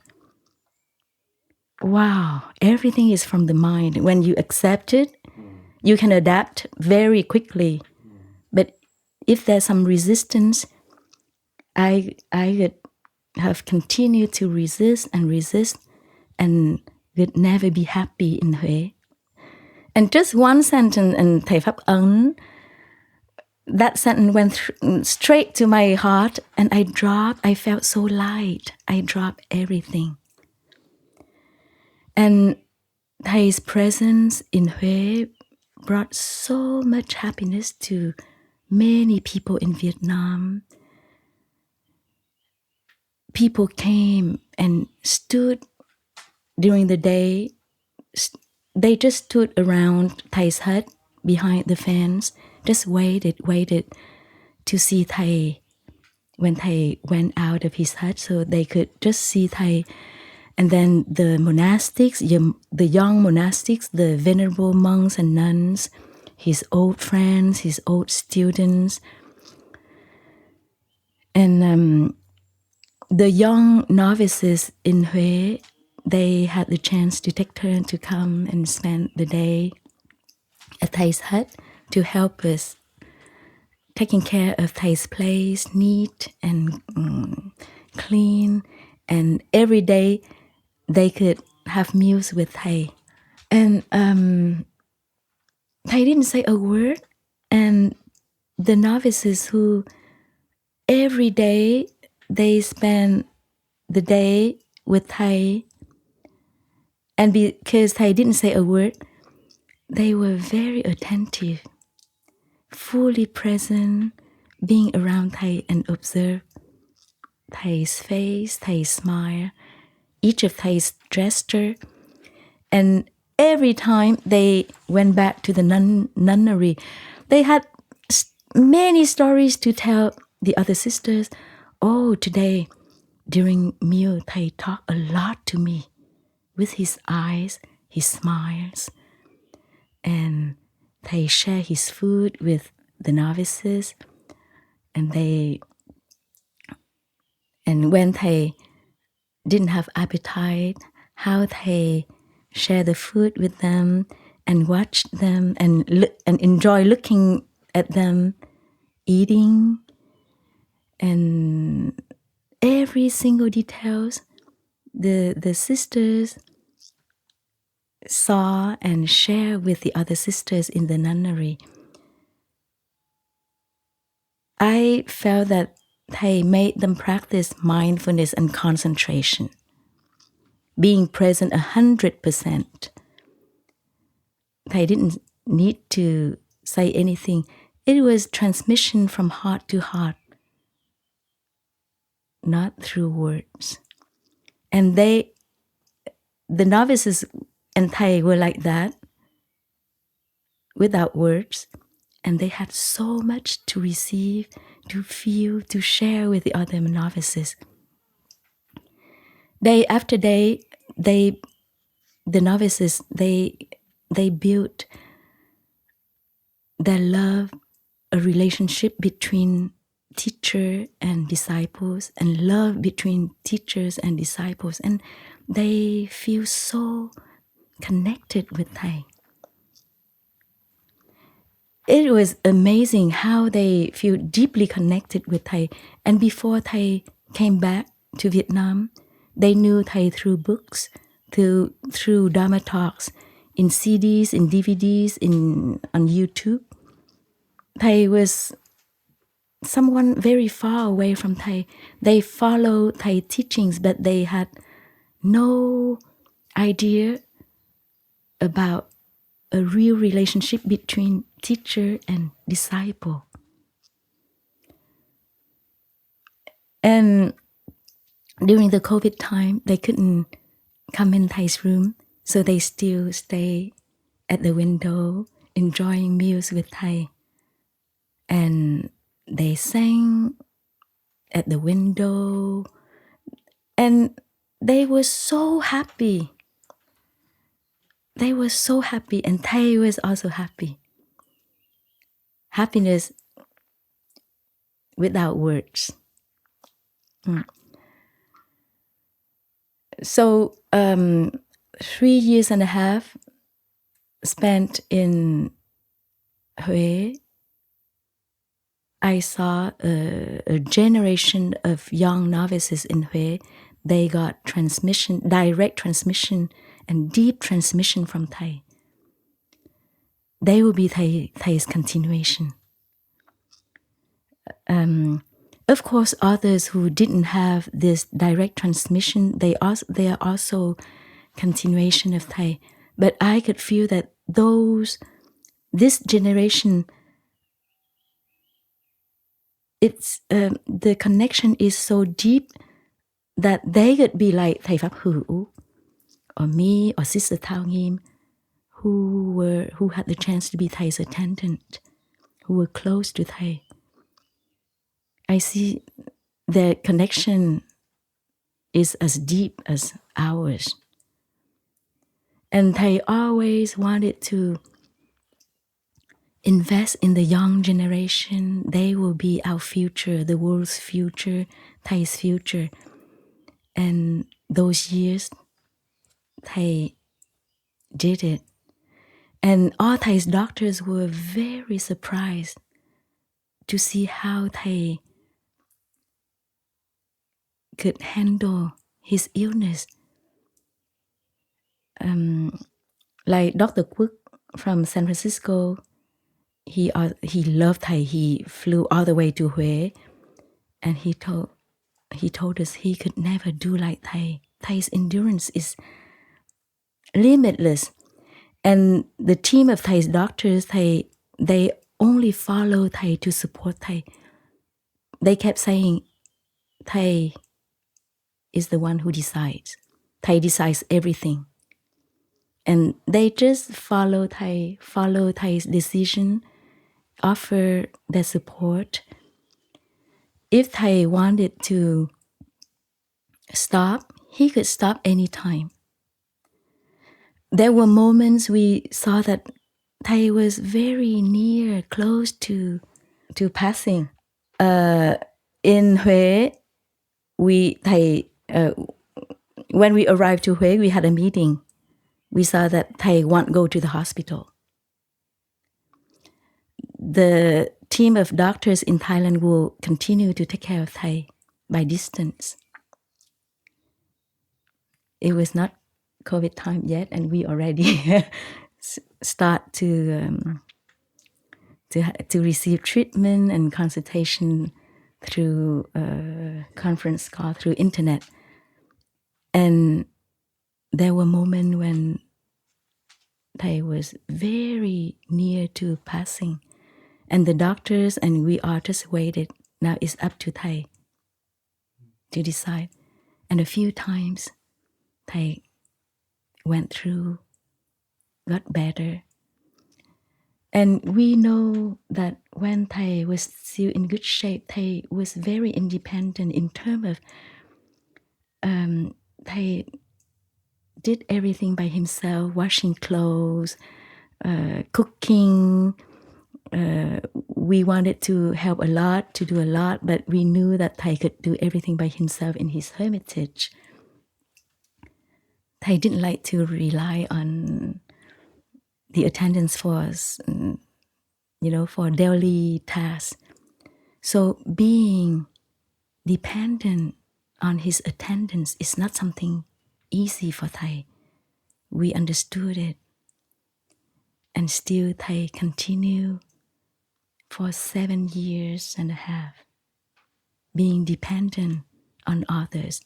Wow, everything is from the mind. When you accept it, you can adapt very quickly. But if there's some resistance, I would have continued to resist and would never be happy in Huế. And just one sentence, and Thầy Phap Ấn, that sentence went straight to my heart, and I felt so light. I dropped everything. And Thay's presence in Huế brought so much happiness to many people in Vietnam. People came and stood during the day they just stood around Thay's hut behind the fence, just waited to see Thay when Thay went out of his hut, so they could just see Thay. And then the monastics, the young monastics, the venerable monks and nuns, his old friends, his old students, and the young novices in Hue, they had the chance to take turn to come and spend the day at Thay's hut to help us taking care of Thay's place, neat and clean, and every day they could have meals with Thay. And Thay didn't say a word, and the novices who every day they spend the day with Thay, and because Thay didn't say a word, they were very attentive, fully present, being around Thay and observe Thay's face, Thay's smile, each of Thay's gesture. And every time they went back to the nunnery, they had many stories to tell the other sisters. Oh, today, during meal, Thay talked a lot to me with his eyes, his smiles. And Thay shared his food with the novices. And when Thay didn't have appetite, how Thay share the food with them and watch them and enjoy looking at them eating, and every single details the sisters saw and share with the other sisters in the nunnery. I felt that Thay made them practice mindfulness and concentration, being present 100%. Thay didn't need to say anything. It was transmission from heart to heart, not through words. And the novices and Thay were like that, without words. And they had so much to receive, to feel, to share with the other novices. Day after day, the novices, they built their love, a relationship between teacher and disciples, and love between teachers and disciples, and they feel so connected with Thay. It was amazing how they feel deeply connected with Thay. And before Thay came back to Vietnam, they knew Thay through books, through Dharma talks, in CDs, in DVDs, on YouTube. Thay was someone very far away from Thay. They followed Thay teachings, but they had no idea about a real relationship between teacher and disciple. And during the COVID time, they couldn't come in Thay's room, so they still stay at the window, enjoying meals with Thay. And they sang at the window, and they were so happy. They were so happy, and Thay was also happy. Happiness without words. So 3 years and a half spent in Hue, I saw a generation of young novices in Hue. They got transmission, direct transmission, and deep transmission from Thay. They will be Thay's continuation. Of course, others who didn't have this direct transmission, they are also continuation of Thay. But I could feel that this generation, it's the connection is so deep that they could be like Thầy Phap Huu, or me, or Sister Dinh Nghiem, who had the chance to be Thay's attendant, who were close to Thay. I see their connection is as deep as ours. And Thay always wanted to invest in the young generation. They will be our future, the world's future, Thay's future. And those years, Thay did it. And all Thay's doctors were very surprised to see how Thay could handle his illness. Like Dr. Quoc from San Francisco, he loved Thay. He flew all the way to Hue, and he told us he could never do like Thay. Thay's endurance is limitless. And the team of Thay's doctors, they only follow Thay to support Thay. They kept saying, Thay is the one who decides. Thay decides everything. And they just follow Thay's decision, offer their support. If Thay wanted to stop, he could stop anytime. There were moments we saw that Thay was very near, close to passing. In Hue, when we arrived to Hue, we had a meeting. We saw that Thay won't go to the hospital. The team of doctors in Thailand will continue to take care of Thay by distance. It was not COVID time yet, and we already start to receive treatment and consultation through conference call, through internet. And there were moments when Thay was very near to passing. And the doctors and we all just waited. Now it's up to Thay to decide. And a few times, Thay went through, got better. And we know that when Thay was still in good shape, Thay was very independent in terms of Thay did everything by himself, washing clothes, cooking. We wanted to help a lot, to do a lot, but we knew that Thay could do everything by himself in his hermitage. Thay didn't like to rely on the attendants for daily tasks. So being dependent on his attendants is not something easy for Thay. We understood it. And still Thay continued for 7.5 years, being dependent on others.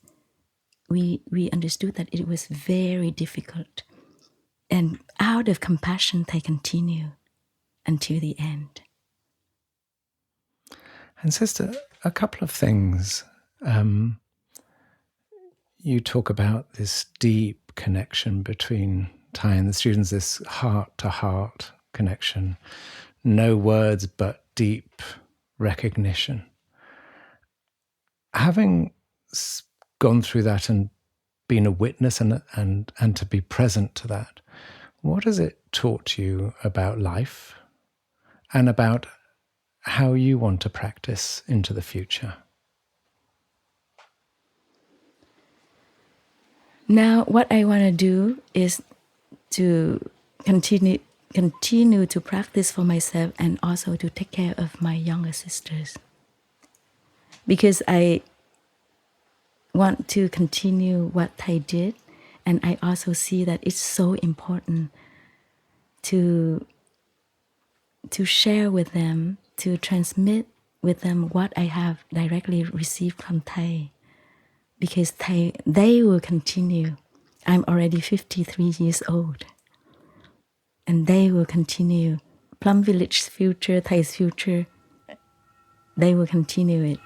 We understood that it was very difficult. And out of compassion, Thay continued until the end. And Sister, a couple of things. You talk about this deep connection between Thay and the students, this heart-to-heart connection. No words, but deep recognition. Having gone through that and been a witness and to be present to that, what has it taught you about life and about how you want to practice into the future? Now, what I want to do is to continue to practice for myself and also to take care of my younger sisters. Because I want to continue what Thay did, and I also see that it's so important to share with them, to transmit with them what I have directly received from Thay. Because they will continue. I'm already 53 years old. And they will continue. Plum Village's future, Thay's future, they will continue it.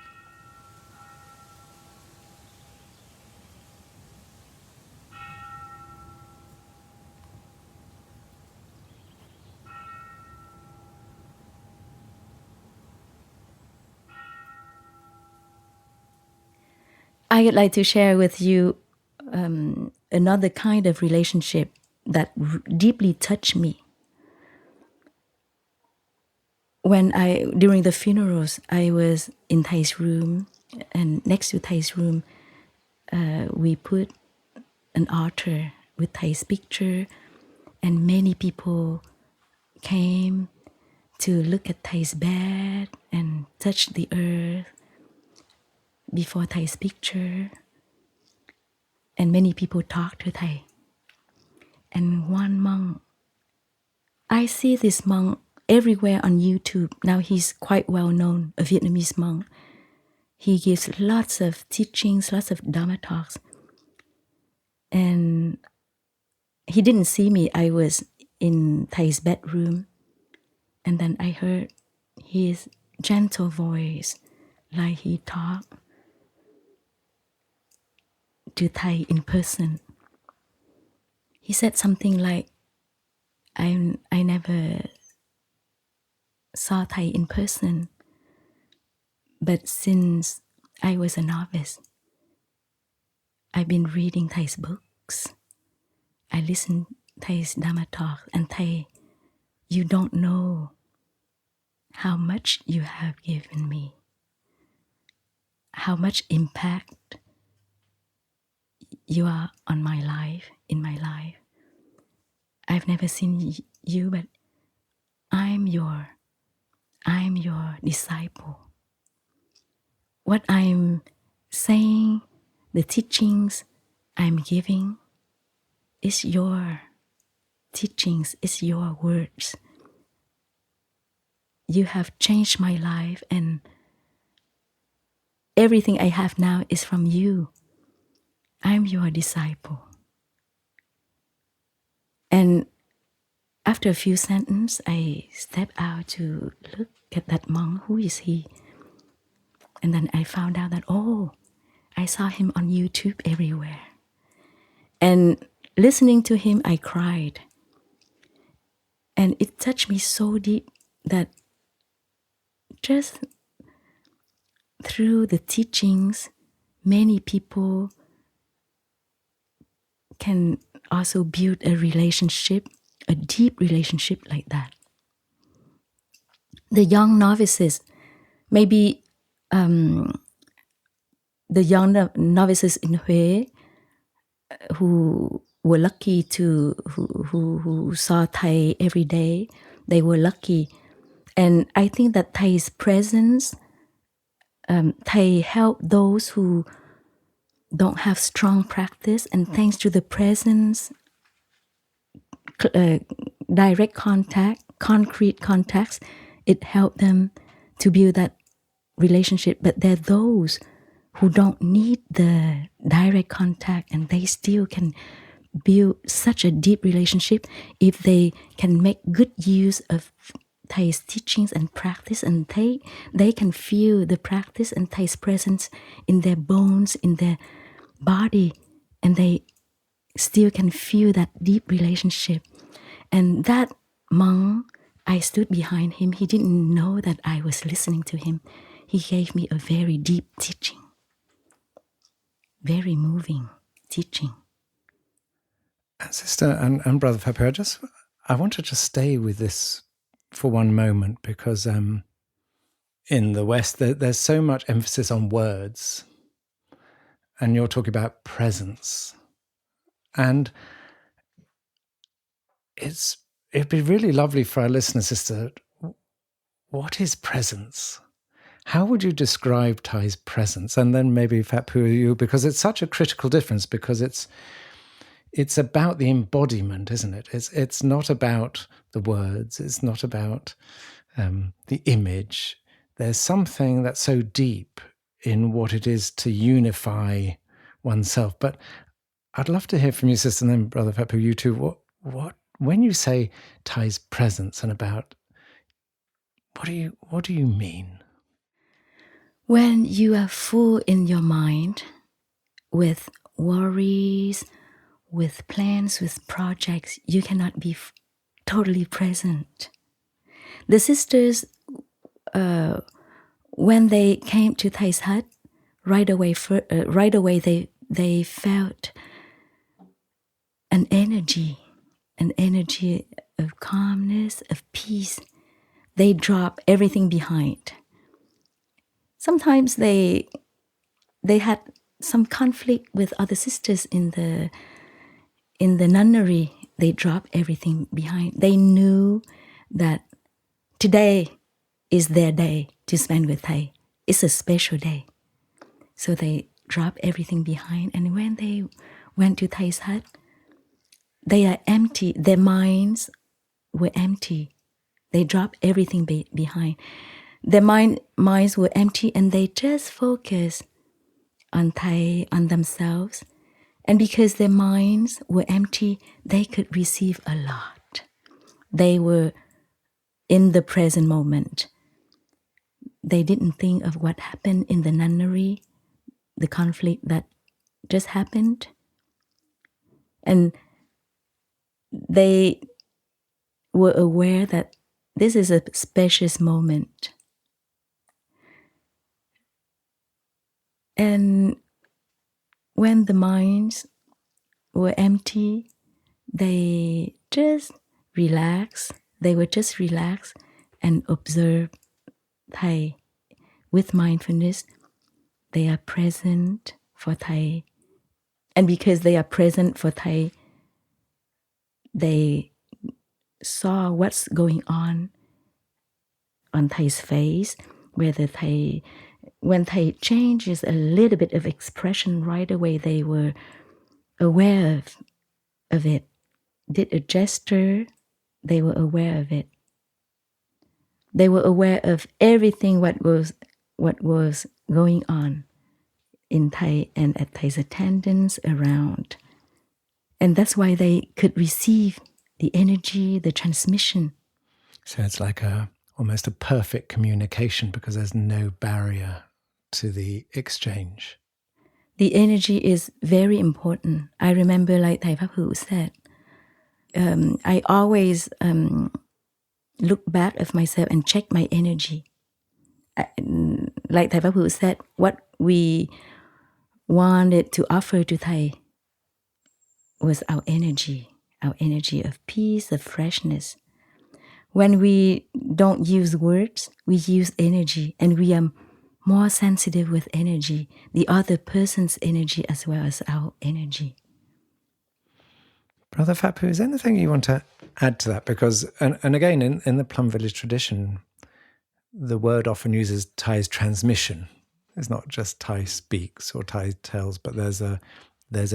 I'd like to share with you another kind of relationship that deeply touched me. During the funerals, I was in Thay's room, and next to Thay's room, we put an altar with Thay's picture, and many people came to look at Thay's bed and touch the earth before Thay's picture. And many people talked to Thay. And one monk, I see this monk everywhere on YouTube. Now he's quite well known, a Vietnamese monk. He gives lots of teachings, lots of Dharma talks. And he didn't see me. I was in Thay's bedroom. And then I heard his gentle voice, like he talked to Thay in person. He said something like, I never saw Thay in person, but since I was a novice, I've been reading Thay's books. I listened to Thay's Dharma talk, and Thay, you don't know how much you have given me, how much impact you are on my life, in my life. I've never seen you, but I'm your disciple. What I'm saying, the teachings I'm giving, is your teachings, is your words. You have changed my life, and everything I have now is from you. I'm your disciple. And after a few sentences, I step out to look at that monk. Who is he? And then I found out that, I saw him on YouTube everywhere. And listening to him, I cried. And it touched me so deep that just through the teachings, many people can also build a relationship, a deep relationship like that. The young novices, maybe the young novices in Hue who were lucky who saw Thay every day, they were lucky. And I think that Thay's presence, Thay helped those who don't have strong practice, and thanks to the presence, direct contact, concrete contacts, it helped them to build that relationship. But there are those who don't need the direct contact, and they still can build such a deep relationship if they can make good use of Thay's teachings and practice, and they can feel the practice and Thay's presence in their bones, in their body, and they still can feel that deep relationship. And that monk, I stood behind him. He didn't know that I was listening to him. He gave me a very deep teaching, very moving teaching. Sister and Brother Phap Huu, I want to just stay with this for one moment, because in the West there's so much emphasis on words, and you're talking about presence, and it'd be really lovely for our listeners, Sister. What is presence? How would you describe Thay's presence? And then maybe Phap Huu, you, because it's such a critical difference, because it's about the embodiment, isn't it? It's not about the words. It's not about the image. There's something that's so deep in what it is to unify oneself. But I'd love to hear from you, Sister, and then Brother Phap Huu, you too. What when you say Thay's presence and about, what do you mean? When you are full in your mind with worries, with plans, with projects, you cannot be totally present. The sisters, when they came to Thay's hut, right away they felt an energy of calmness, of peace. They drop everything behind. Sometimes they had some conflict with other sisters in the nunnery. They dropped everything behind. They knew that today is their day to spend with Thay. It's a special day. So they dropped everything behind. And when they went to Thay's hut, they are empty. Their minds were empty. They dropped everything behind. Their minds were empty, and they just focused on Thay, on themselves. And because their minds were empty, they could receive a lot. They were in the present moment. They didn't think of what happened in the nunnery, the conflict that just happened. And they were aware that this is a precious moment. And when the minds were empty, they just relaxed. They would just relax and observe Thay with mindfulness. They are present for Thay. And because they are present for Thay, they saw what's going on Thay's face, whether when Thay changes a little bit of expression right away, they were aware of it. Did a gesture, they were aware of it. They were aware of everything what was going on in Thay and at Thay's attendants around. And that's why they could receive the energy, the transmission. So it's like almost a perfect communication because there's no barrier to the exchange. The energy is very important. I remember, like Thầy Phap Huu said, I always look back at myself and check my energy. Like Thầy Phap Huu said, what we wanted to offer to Thầy was our energy of peace, of freshness. When we don't use words, we use energy, and we are more sensitive with energy, the other person's energy as well as our energy. Brother Phap Huu, is there anything you want to add to that? Because, and again, in the Plum Village tradition, the word often uses Thay's transmission. It's not just Thay speaks or Thay tells, but there's a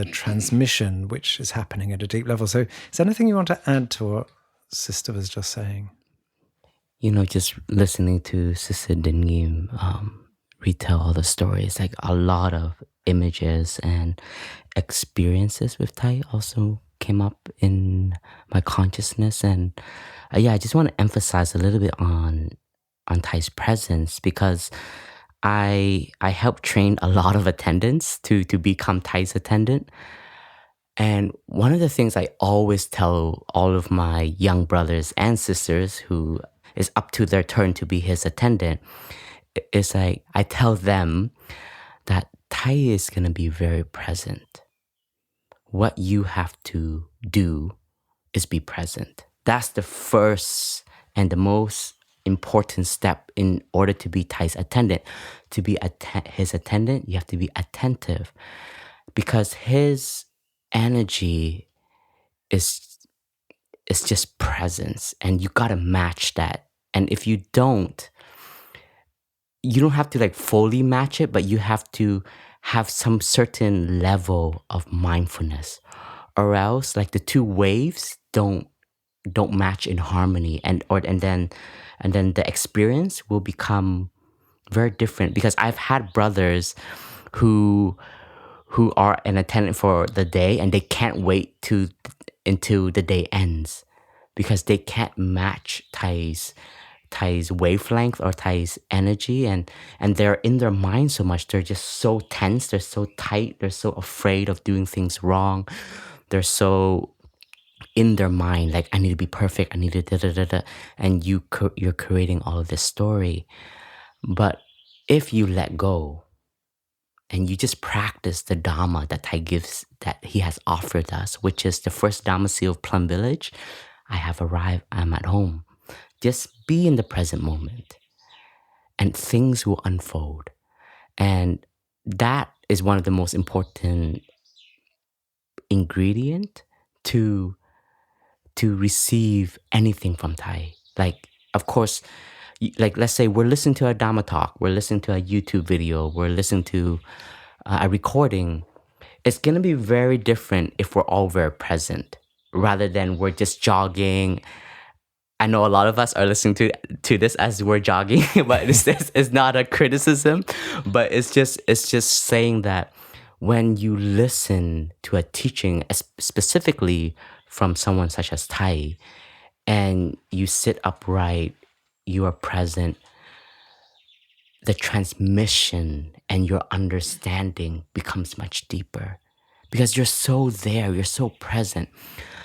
transmission which is happening at a deep level. So is there anything you want to add to what Sister was just saying? Just listening to Sister Dinh Nghiem retell all the stories, like a lot of images and experiences with Thay also came up in my consciousness. And I just want to emphasize a little bit on Thay's presence, because I helped train a lot of attendants to become Thay's attendant. And one of the things I always tell all of my young brothers and sisters who is up to their turn to be his attendant is like, I tell them that Thay is going to be very present. What you have to do is be present. That's the first and the most important step in order to be Thay's attendant. To be his attendant, you have to be attentive, because his energy is just presence, and you gotta match that. And if you don't have to like fully match it, but you have to have some certain level of mindfulness, or else like the two waves don't match in harmony, and then the experience will become very different. Because I've had brothers who are an attendant for the day, and they can't wait until the day ends, because they can't match Thay's wavelength or Thay's energy, and they're in their mind so much. They're just so tense, they're so tight, they're so afraid of doing things wrong. They're so in their mind, like, I need to be perfect, I need to da-da-da-da. And you're creating all of this story. But if you let go and you just practice the Dharma that Thay gives, that he has offered us, which is the first Dharma seal of Plum Village. I have arrived, I'm at home. Just be in the present moment and things will unfold. And that is one of the most important ingredient to receive anything from Thay. Like, of course, like let's say we're listening to a Dharma talk, we're listening to a YouTube video, we're listening to a recording. It's going to be very different if we're all very present rather than we're just jogging. I know a lot of us are listening to this as we're jogging, but it's not a criticism, but it's just saying that when you listen to a teaching, specifically from someone such as Thay, and you sit upright, you are present, the transmission and your understanding becomes much deeper because you're so there, you're so present.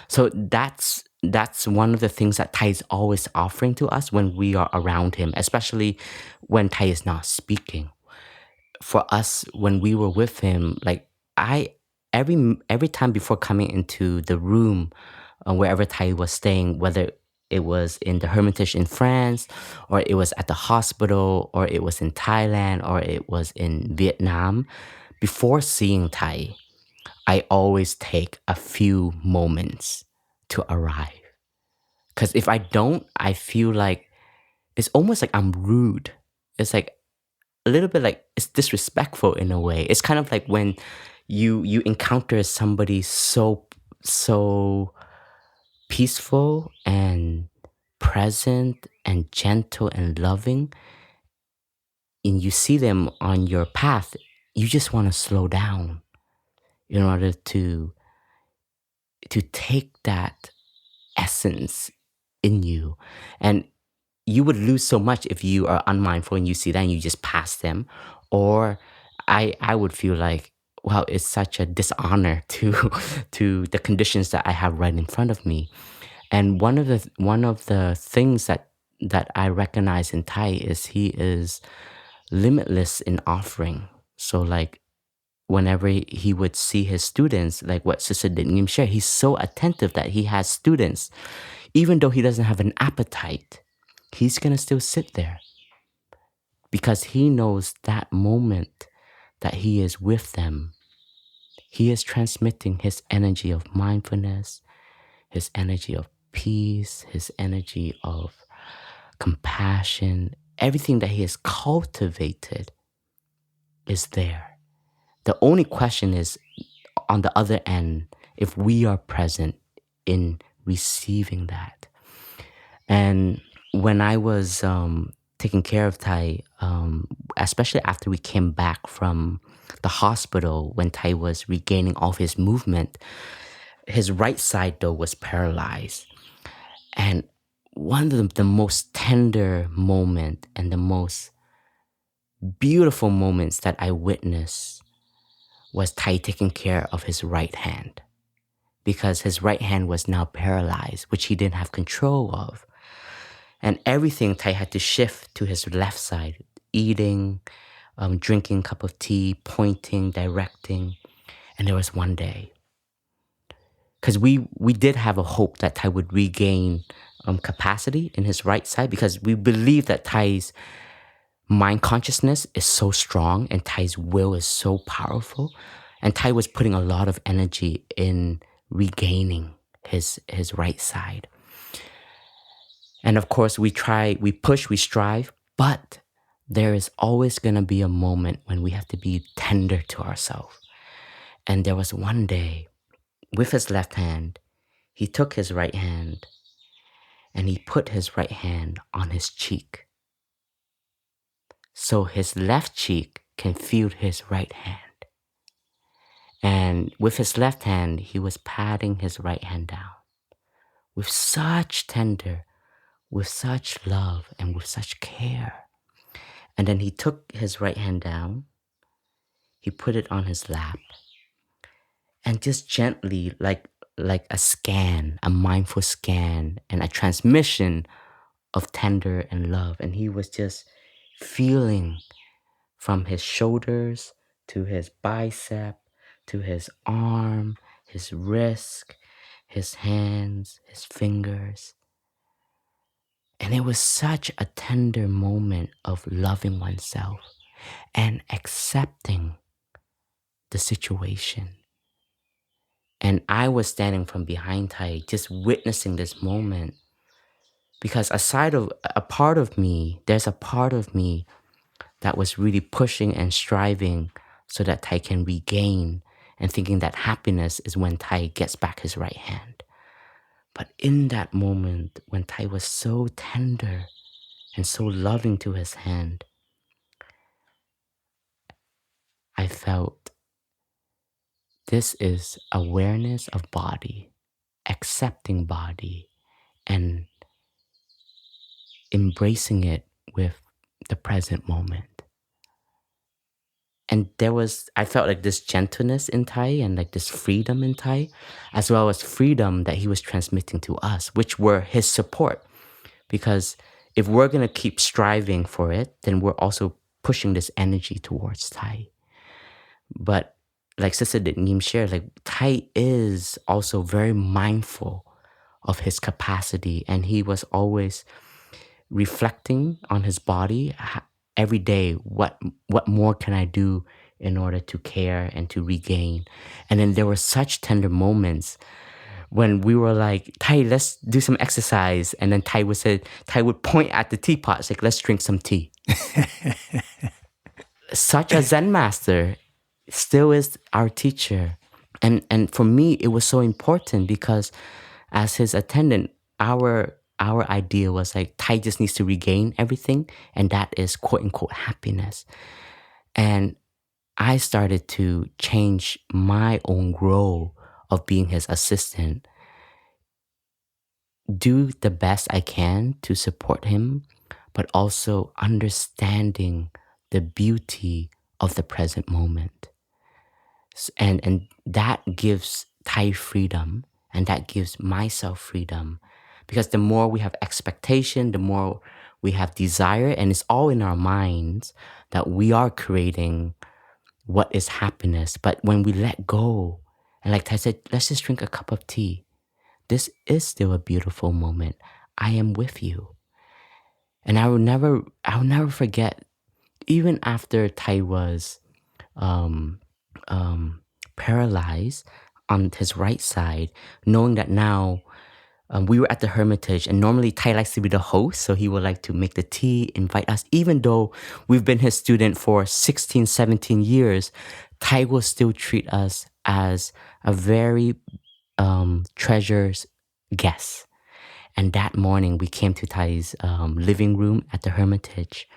So that's one of the things that Thay is always offering to us when we are around him, especially when Thay is not speaking. For us, when we were with him, like every time before coming into the room, wherever Thay was staying, whether it was in the Hermitage in France, or it was at the hospital, or it was in Thailand, or it was in Vietnam, before seeing Thay, I always take a few moments to arrive. Because if I don't, I feel like it's almost like I'm rude. It's like a little bit like it's disrespectful in a way. It's kind of like when you encounter somebody so peaceful and present and gentle and loving, and you see them on your path, you just want to slow down in order to take that essence in you. And you would lose so much if you are unmindful and you see that and you just pass them. Or I would feel like, wow, it's such a dishonor to the conditions that I have right in front of me. And one of the things that I recognize in Thay is he is limitless in offering. So like whenever he would see his students, like what Sister Dinh Nghiem shared, he's so attentive that he has students. Even though he doesn't have an appetite, he's going to still sit there because he knows that moment that he is with them, he is transmitting his energy of mindfulness, his energy of peace, his energy of compassion. Everything that he has cultivated is there. The only question is, on the other end, if we are present in receiving that. And when I was taking care of Thay, especially after we came back from the hospital, when Thay was regaining all of his movement, his right side though was paralyzed. And one of the most tender moment and the most beautiful moments that I witnessed was Thay taking care of his right hand, because his right hand was now paralyzed, which he didn't have control of. And everything Thay had to shift to his left side, eating, drinking a cup of tea, pointing, directing. And there was one day, because we did have a hope that Thay would regain capacity in his right side, because we believe that Thay's mind consciousness is so strong and Thay's will is so powerful. And Thay was putting a lot of energy in regaining his right side. And of course, we try, we push, we strive, but there is always going to be a moment when we have to be tender to ourselves. And there was one day, with his left hand, he took his right hand and he put his right hand on his cheek, so his left cheek can feel his right hand. And with his left hand, he was patting his right hand down with such tender, with such love, and with such care. And then he took his right hand down, he put it on his lap, and just gently, like a scan, a mindful scan, and a transmission of tender and love. And he was just feeling from his shoulders to his bicep, to his arm, his wrist, his hands, his fingers. And it was such a tender moment of loving oneself and accepting the situation. And I was standing from behind Thay, just witnessing this moment. Because there's a part of me that was really pushing and striving so that Thay can regain, and thinking that happiness is when Thay gets back his right hand. But in that moment, when Thay was so tender and so loving to his hand, I felt this is awareness of body, accepting body, and embracing it with the present moment. And I felt like this gentleness in Thay and like this freedom in Thay, as well as freedom that he was transmitting to us, which were his support. Because if we're going to keep striving for it, then we're also pushing this energy towards Thay. But like Sister Dinh Nghiem shared, like Thay is also very mindful of his capacity, and he was always reflecting on his body every day. What more can I do in order to care and to regain? And then there were such tender moments when we were like, Thay, let's do some exercise. And then Thay would point at the teapot, it's like, let's drink some tea. Such a Zen master, still is our teacher. And for me, it was so important because as his attendant, our idea was like, Thay just needs to regain everything, and that is quote unquote happiness. And I started to change my own role of being his assistant, do the best I can to support him, but also understanding the beauty of the present moment. And that gives Thay freedom, and that gives myself freedom. Because the more we have expectation, the more we have desire, and it's all in our minds that we are creating what is happiness. But when we let go, and like Thay said, let's just drink a cup of tea. This is still a beautiful moment. I am with you. And I will never forget, even after Thay was paralyzed on his right side, knowing that now we were at the Hermitage, and normally Thay likes to be the host, so he would like to make the tea, invite us. Even though we've been his student for 16, 17 years, Thay will still treat us as a very treasured guest. And that morning we came to Thay's living room at the Hermitage,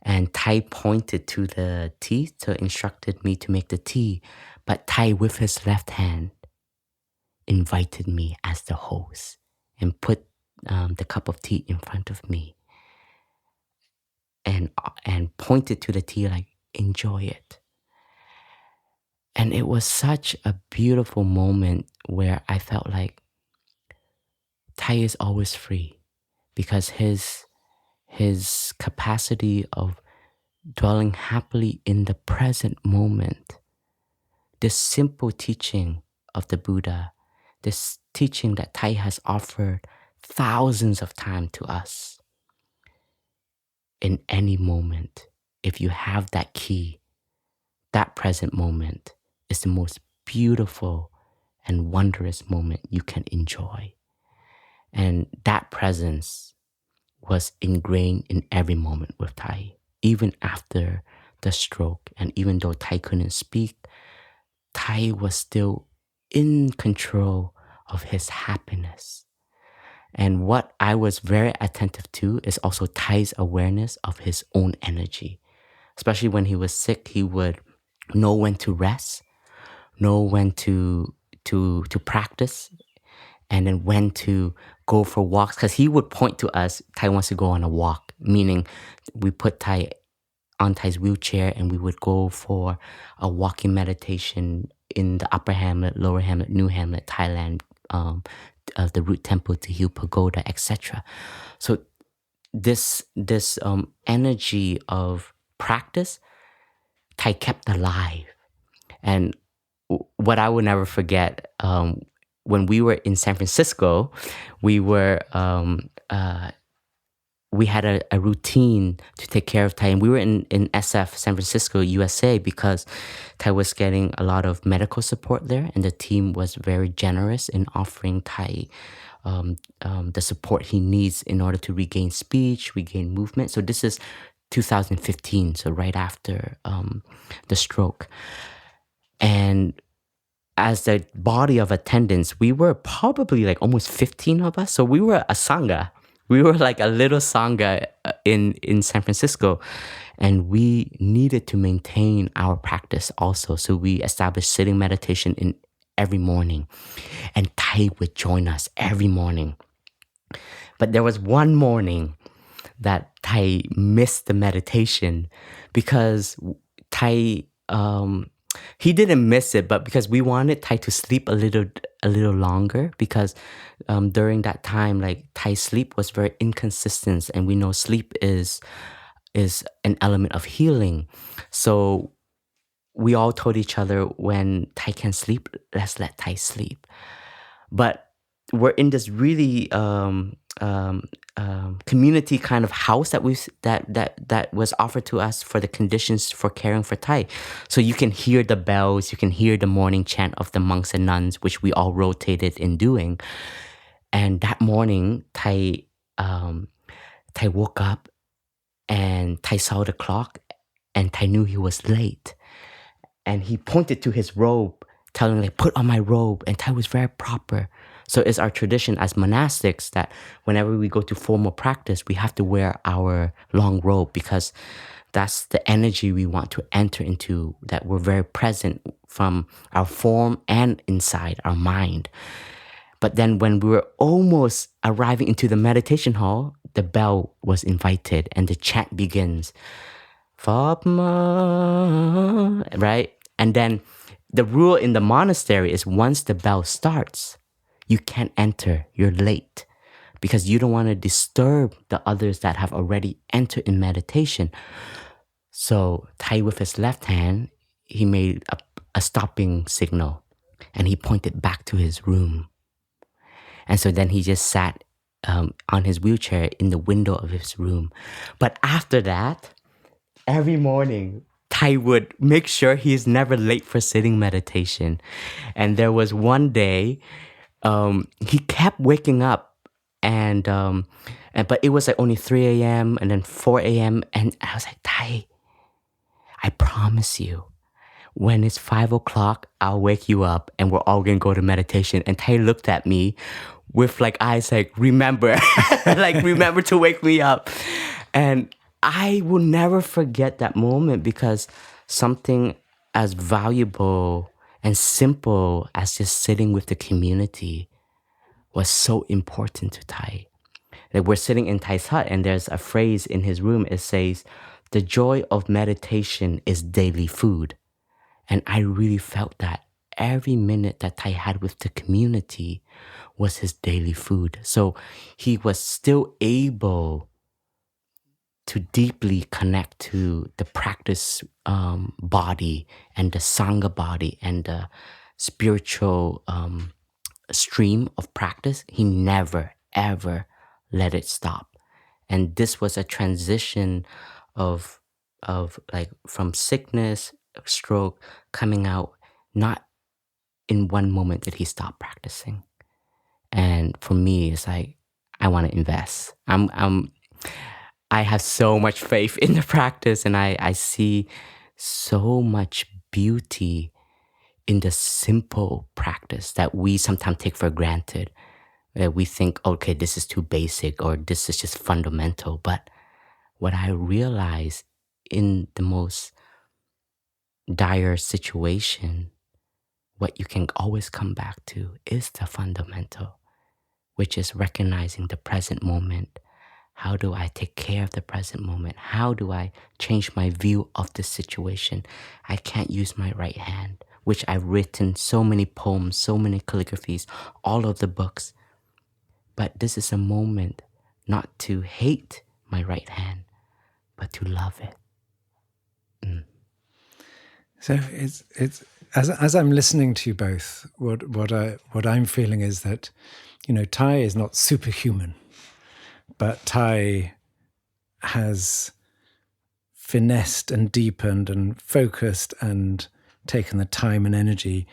and Thay pointed to the tea, so instructed me to make the tea. But Thay, with his left hand, invited me as the host and put the cup of tea in front of me, and pointed to the tea like, enjoy it. And it was such a beautiful moment where I felt like Thay is always free, because his capacity of dwelling happily in the present moment, this simple teaching of the Buddha, this teaching that Thay has offered thousands of times to us. In any moment, if you have that key, that present moment is the most beautiful and wondrous moment you can enjoy. And that presence was ingrained in every moment with Thay, even after the stroke. And even though Thay couldn't speak, Thay was still in control of his happiness. And what I was very attentive to is also Thay's awareness of his own energy. Especially when he was sick, he would know when to rest, know when to practice, and then when to go for walks. Because he would point to us, Thay wants to go on a walk, meaning we put Thay on Thay's wheelchair and we would go for a walking meditation in the Upper Hamlet, Lower Hamlet, New Hamlet, Thailand, the root temple, Tu Hieu pagoda, etc. So this energy of practice Thay kept alive. And what I will never forget, when we were in San Francisco, we had a routine to take care of Thay. And we were in SF, San Francisco, USA, because Thay was getting a lot of medical support there. And the team was very generous in offering Thay the support he needs in order to regain speech, regain movement. So this is 2015, so right after the stroke. And as the body of attendants, we were probably like almost 15 of us. So we were a sangha. We were like a little sangha in San Francisco. And we needed to maintain our practice also. So we established sitting meditation in every morning. And Thay would join us every morning. But there was one morning that Thay missed the meditation because Thay... he didn't miss it, but because we wanted Thay to sleep a little longer, because during that time, like Thai's sleep was very inconsistent, and we know sleep is an element of healing. So we all told each other, when Thay can sleep, let's let Thay sleep. But we're in this really community kind of house that was offered to us for the conditions for caring for Thay. So you can hear the bells, you can hear the morning chant of the monks and nuns, which we all rotated in doing. And that morning, Thay woke up and Thay saw the clock and Thay knew he was late. And he pointed to his robe, telling like, put on my robe. And Thay was very proper. So it's our tradition as monastics that whenever we go to formal practice, we have to wear our long robe, because that's the energy we want to enter into, that we're very present from our form and inside our mind. But then when we were almost arriving into the meditation hall, the bell was invited and the chant begins. Right? And then the rule in the monastery is once the bell starts, you can't enter, you're late, because you don't want to disturb the others that have already entered in meditation. So Thay, with his left hand, he made a stopping signal and he pointed back to his room. And so then he just sat on his wheelchair in the window of his room. But after that, every morning, Thay would make sure he's never late for sitting meditation. And there was one day, he kept waking up, but it was like only 3 a.m. and then 4 a.m. And I was like, Thay, I promise you, when it's 5 o'clock, I'll wake you up and we're all gonna go to meditation. And Thay looked at me with like eyes like, remember, like remember to wake me up. And I will never forget that moment, because something as valuable and simple as just sitting with the community was so important to Thay. Like we're sitting in Thai's hut and there's a phrase in his room. It says, the joy of meditation is daily food. And I really felt that every minute that Thay had with the community was his daily food. So he was still able to deeply connect to the practice body and the sangha body and the spiritual stream of practice. He never, ever let it stop. And this was a transition of like from sickness, stroke, coming out, not in one moment did he stop practicing. And for me, it's like, I want to invest. I have so much faith in the practice, and I see so much beauty in the simple practice that we sometimes take for granted. That we think, okay, this is too basic or this is just fundamental. But what I realize in the most dire situation, what you can always come back to is the fundamental, which is recognizing the present moment. How do I take care of the present moment? How do I change my view of the situation? I can't use my right hand, which I've written so many poems, so many calligraphies, all of the books. But this is a moment not to hate my right hand, but to love it. So it's as I'm listening to you both, what I'm feeling is that, Thay is not superhuman, but Thay has finessed and deepened and focused and taken the time and energy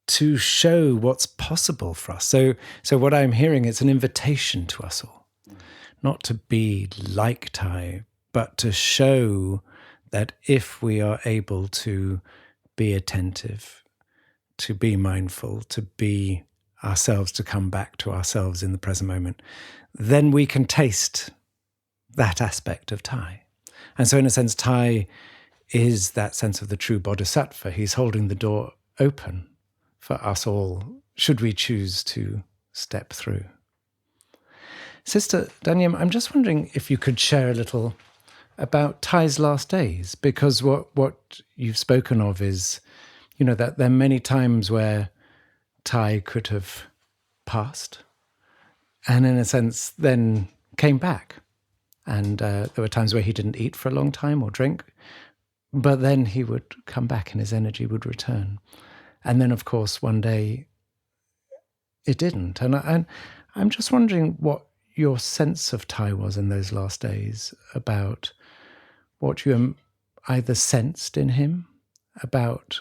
to show what's possible for us. So what I'm hearing, it's an invitation to us all, not to be like Thay, but to show that if we are able to be attentive, to be mindful, to be ourselves, to come back to ourselves in the present moment, then we can taste that aspect of Thay. And so in a sense, Thay is that sense of the true bodhisattva. He's holding the door open for us all, should we choose to step through. Sister Dinh Nghiem, I'm just wondering if you could share a little about Thay's last days, because what you've spoken of is, that there are many times where Thay could have passed and in a sense then came back. And there were times where he didn't eat for a long time or drink, but then he would come back and his energy would return. And then, of course, one day it didn't. And I'm just wondering what your sense of Thay was in those last days, about what you either sensed in him, about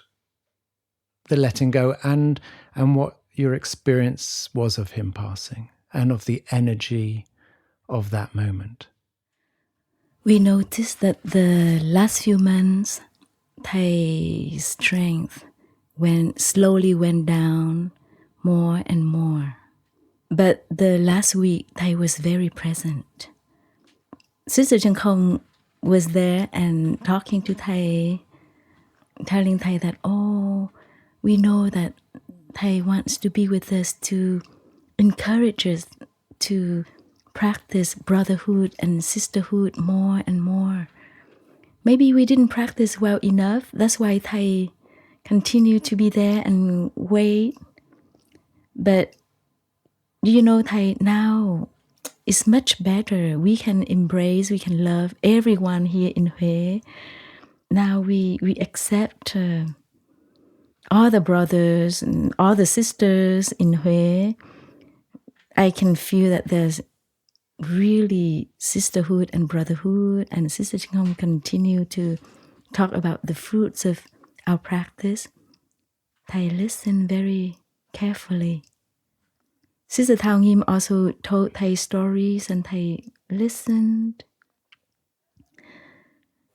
the letting go, and what your experience was of him passing and of the energy of that moment. We noticed that the last few months, Thay's strength slowly went down more and more. But the last week, Thay was very present. Sister Jo Confino was there and talking to Thay, telling Thay that, we know that Thay wants to be with us to encourage us to practice brotherhood and sisterhood more and more. Maybe we didn't practice well enough. That's why Thay continued to be there and wait. But Thay now is much better. We can embrace, we can love everyone here in Huế. Now we accept all the brothers and all the sisters in Huế. I can feel that there's really sisterhood and brotherhood, and Sister Dinh Nghiem continue to talk about the fruits of our practice. Thay listened very carefully. Sister Thao Nghiem also told Thay stories and Thay listened.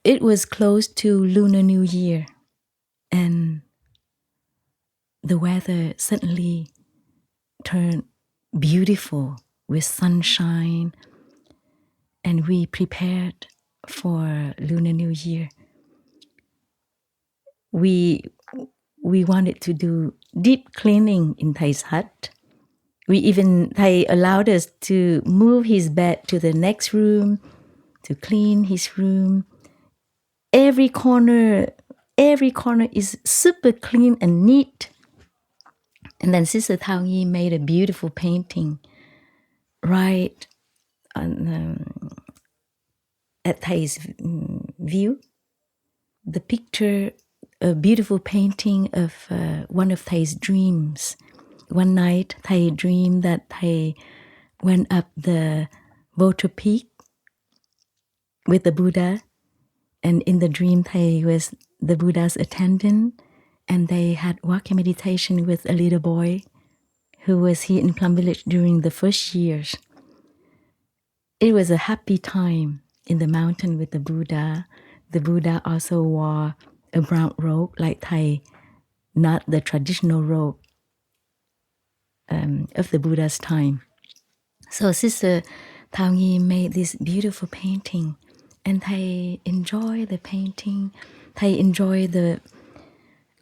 It was close to Lunar New Year and the weather suddenly turned beautiful with sunshine, and we prepared for Lunar New Year. We wanted to do deep cleaning in Thay's hut. Thay allowed us to move his bed to the next room, to clean his room. Every corner is super clean and neat. And then Sister Thao Nghiem made a beautiful painting right at Thay's view. The picture, a beautiful painting of one of Thay's dreams. One night, Thay dreamed that Thay went up the Voter Peak with the Buddha. And in the dream, Thay was the Buddha's attendant. And they had walking meditation with a little boy who was here in Plum Village during the first years. It was a happy time in the mountain with the Buddha. The Buddha also wore a brown robe like Thay, not the traditional robe of the Buddha's time. So Sister Thao Nghiem made this beautiful painting, and Thay enjoyed the painting. Thay enjoyed the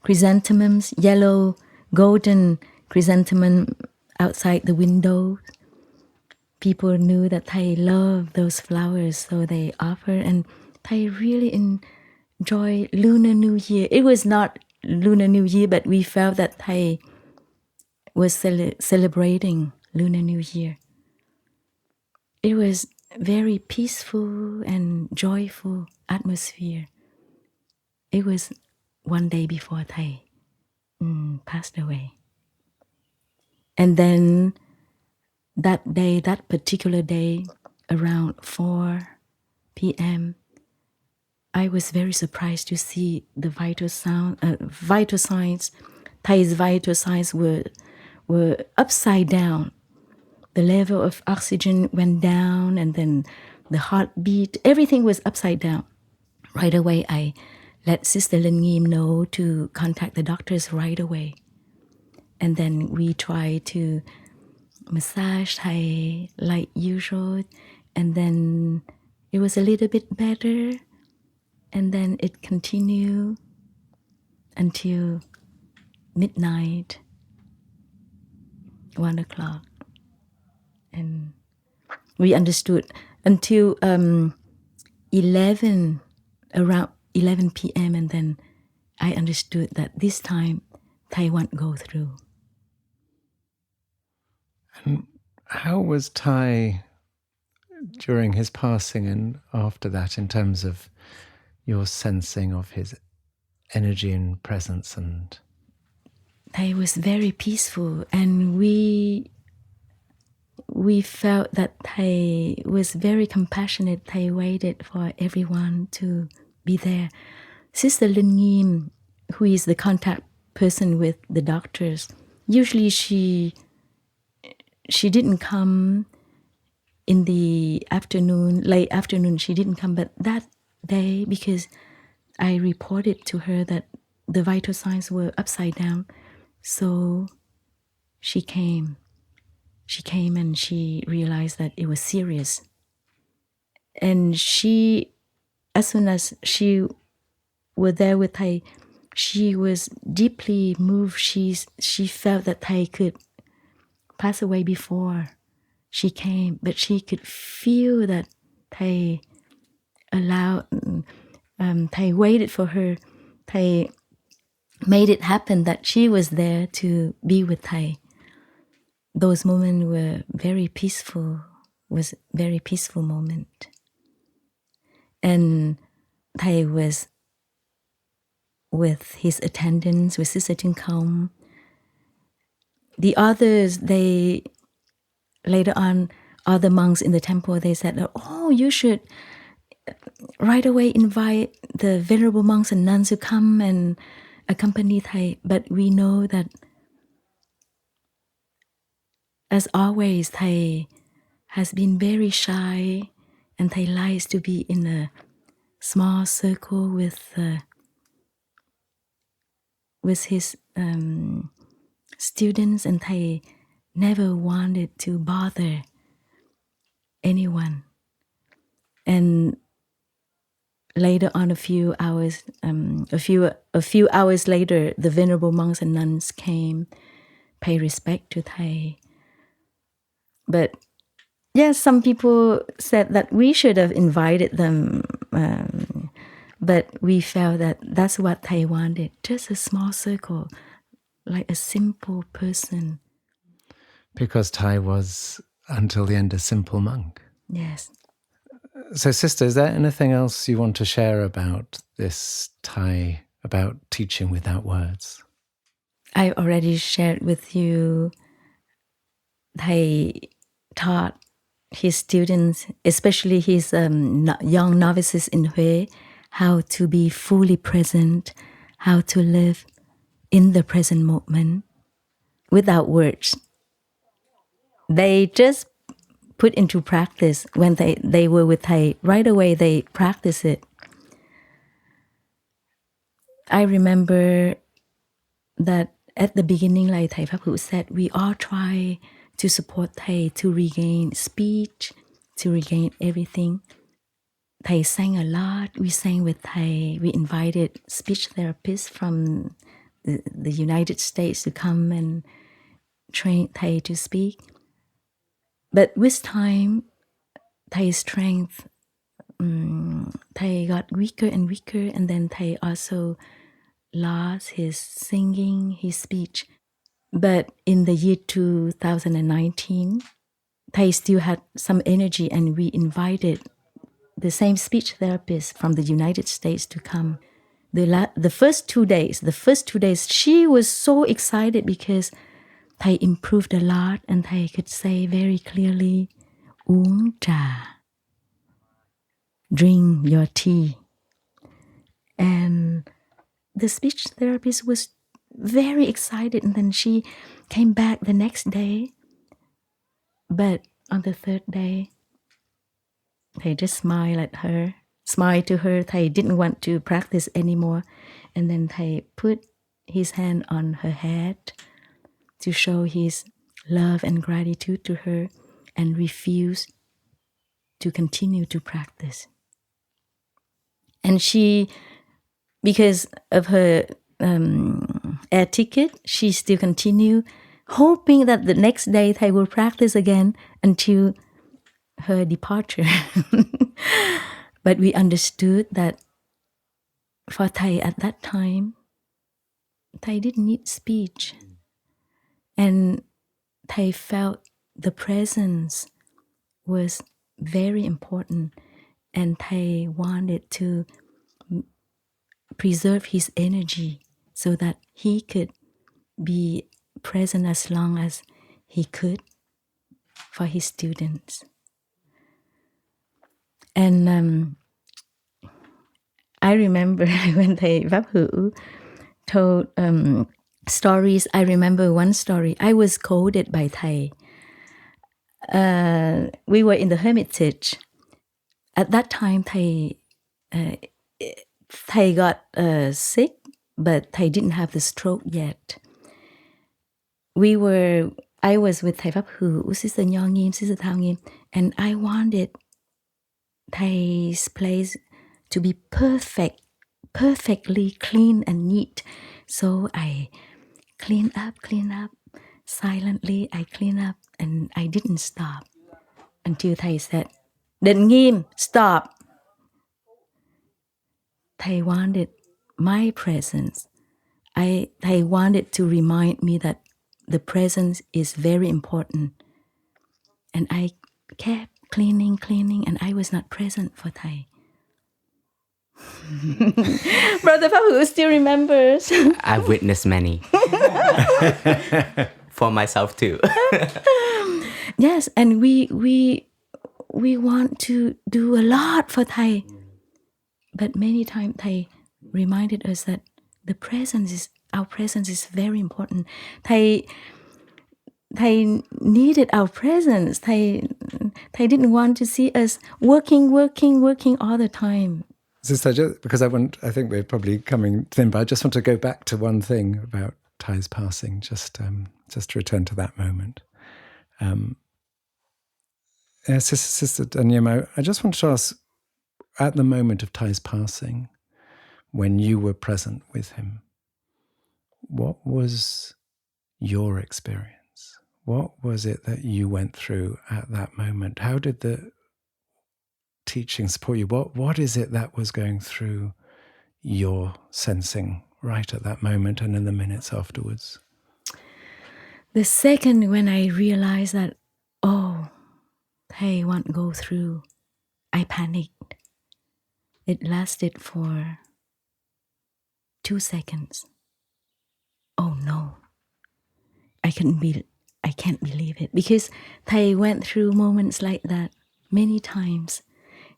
chrysanthemums, yellow, golden chrysanthemum outside the window. People knew that Thay loved those flowers, so they offered, and Thay really enjoyed Lunar New Year. It was not Lunar New Year, but we felt that Thay was celebrating Lunar New Year. It was very peaceful and joyful atmosphere. It was one day before Thay passed away. And then that particular day, around 4 p.m., I was very surprised to see the vital signs. Thay's vital signs were upside down. The level of oxygen went down, and then the heartbeat, everything was upside down. Right away, I let Sister Dinh Nghiem know to contact the doctors right away. And then we tried to massage Thay like usual, and then it was a little bit better, and then it continued until midnight, 1 o'clock. And we understood until 11, around 11 p.m., and then I understood that this time Thay won't go through. And how was Thay during his passing and after that, in terms of your sensing of his energy and presence? And Thay was very peaceful, and we felt that Thay was very compassionate. Thay waited for everyone to be there. Sister Dinh Nghiem, who is the contact person with the doctors, usually she didn't come in the afternoon, late afternoon, she didn't come. But that day, because I reported to her that the vital signs were upside down, so she came. She came and she realized that it was serious. And she, as soon as she was there with Thay, she was deeply moved. She felt that Thay could pass away before she came, but she could feel that Thay allowed, Thay waited for her. Thay made it happen that she was there to be with Thay. Those moments were very peaceful, was very peaceful moment. And Thay was with his attendants, with Sister Dinh Nghiem. The others, they, later on, other monks in the temple, they said, oh, you should right away invite the venerable monks and nuns to come and accompany Thay. But we know that, as always, Thay has been very shy, and Thay likes to be in a small circle with his students, and Thay never wanted to bother anyone. And later on, a few hours later, the venerable monks and nuns came, pay respect to Thay. But yes, some people said that we should have invited them, but we felt that that's what Thay wanted, just a small circle, like a simple person. because Thay was, until the end, a simple monk. Yes. So, Sister, is there anything else you want to share about this Thay, about teaching without words? I already shared with you, Thay taught his students, especially his young novices in Hue, how to be fully present, how to live in the present moment without words. They just put into practice when they were with Thay. Right away, they practice it. I remember that at the beginning, like Thầy Phap Huu said, we all try to support Thầy to regain speech, to regain everything. Thầy sang a lot. We sang with Thầy. We invited speech therapists from the United States to come and train Thầy to speak. But with time, Thei's strength, Thầy got weaker and weaker, and then Thầy also lost his singing, his speech. But in the year 2019, Thầy still had some energy, and we invited the same speech therapist from the United States to come. the first 2 days, she was so excited because Thay improved a lot and Thay could say very clearly, uống trà, drink your tea. And the speech therapist was very excited, and then she came back the next day. But on the third day, Thay just smiled to her. Thay didn't want to practice anymore. And then Thay put his hand on her head to show his love and gratitude to her and refused to continue to practice. And she, because of her air ticket, she still continued, hoping that the next day Thay will practice again until her departure. But we understood that for Thay at that time, Thay didn't need speech. And Thay felt the presence was very important. And Thay wanted to preserve his energy so that he could be present as long as he could for his students. And I remember when Phap Huu told stories. I remember one story. I was scolded by Thay. We were in the hermitage. At that time, Thay got sick, but Thay didn't have the stroke yet. I was with Thầy Phap Huu, Sister Nho Nghiem, Sister Thao Nghiem, and I wanted Thay's place to be perfectly clean and neat. So I clean up, silently I clean up, and I didn't stop until Thầy said, Dinh Nghiem, stop. Thầy wanted my presence. Thầy wanted to remind me that the presence is very important. And I kept cleaning, and I was not present for Thầy. Brother Phap Huu still remembers. I've witnessed many. For myself too. Yes, and we want to do a lot for Thầy. But many times Thầy reminded us that our presence is very important. Thầy needed our presence. Thầy didn't want to see us working all the time. Sister, just because I think we're probably coming thin, but I just want to go back to one thing about Thay's passing, just to return to that moment. Sister Dinh Nghiem, I just wanted to ask, at the moment of Thay's passing, when you were present with him, what was your experience? What was it that you went through at that moment? How did the teaching support you? What is it that was going through your sensing right at that moment and in the minutes afterwards? The second when I realized that, Thầy won't go through, I panicked. It lasted for 2 seconds. Oh no, I can't believe it, because Thầy went through moments like that many times.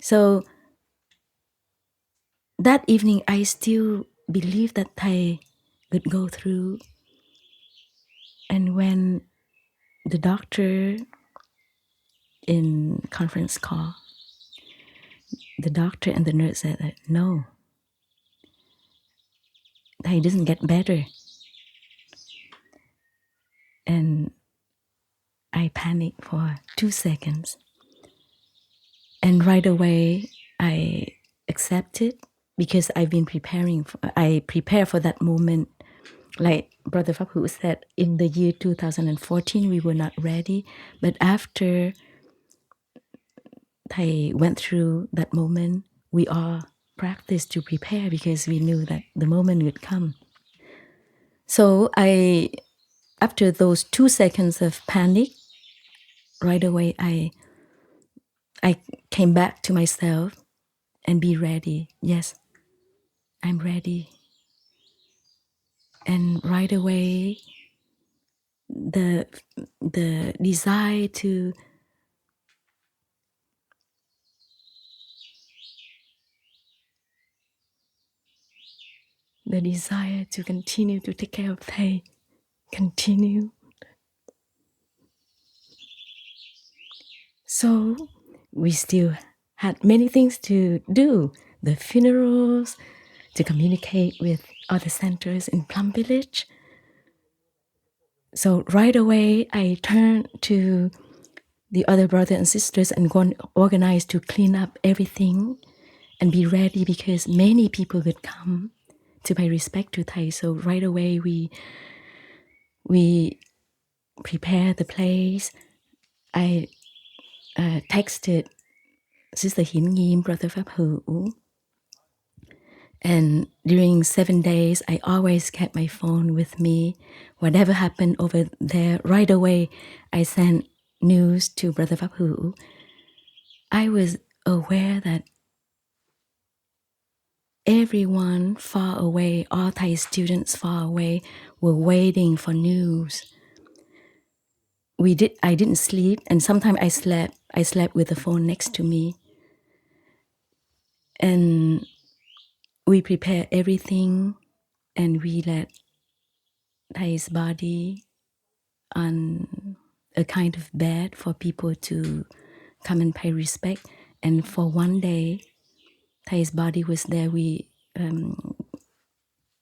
So that evening, I still believed that Thầy would go through. And when the doctor in conference call, the doctor and the nurse said that, no, Thầy doesn't get better. And I panicked for 2 seconds. And right away, I accepted, because I've been I prepared for that moment. Like Brother Phap Huu said, in the year 2014, we were not ready. But after Thầy went through that moment, we all practiced to prepare, because we knew that the moment would come. So after those 2 seconds of panic, right away I came back to myself and be ready. Yes, I'm ready. And right away, the desire to continue to take care of Thay continue. So we still had many things to do. The funerals, to communicate with other centers in Plum Village. So right away, I turned to the other brothers and sisters and go and organize to clean up everything and be ready because many people would come to pay respect to Thay. So right away, we prepared the place. I texted Sister Dinh Nghiem, Brother Phap Huu. And during 7 days, I always kept my phone with me. Whatever happened over there, right away, I sent news to Brother Phap Huu. I was aware that everyone far away, all Thai students far away, were waiting for news. I didn't sleep, and sometimes I slept. I slept with the phone next to me. And we prepared everything, and we let Thai's body on a kind of bed for people to come and pay respect. And for one day, Thai's body was there.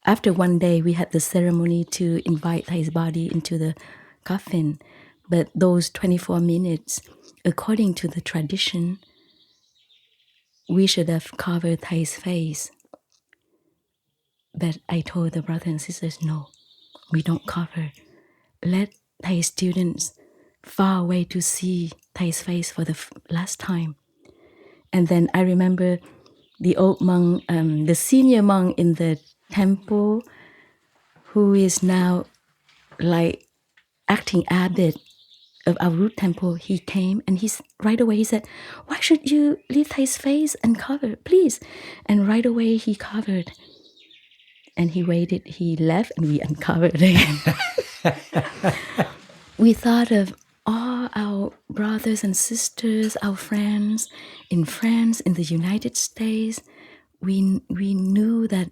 After one day, we had the ceremony to invite Thai's body into the coffin. But those 24 minutes, according to the tradition, we should have covered Thai's face. But I told the brothers and sisters, no, we don't cover. Let Thai students far away to see Thai's face for the last time. And then I remember the old monk, the senior monk in the temple, who is now like acting abbot of our root temple. He came and right away he said, why should you leave Thai's face and cover, please? And right away he covered. And he waited, he left, and we uncovered again. We thought of all our brothers and sisters, our friends in France, in the United States. We knew that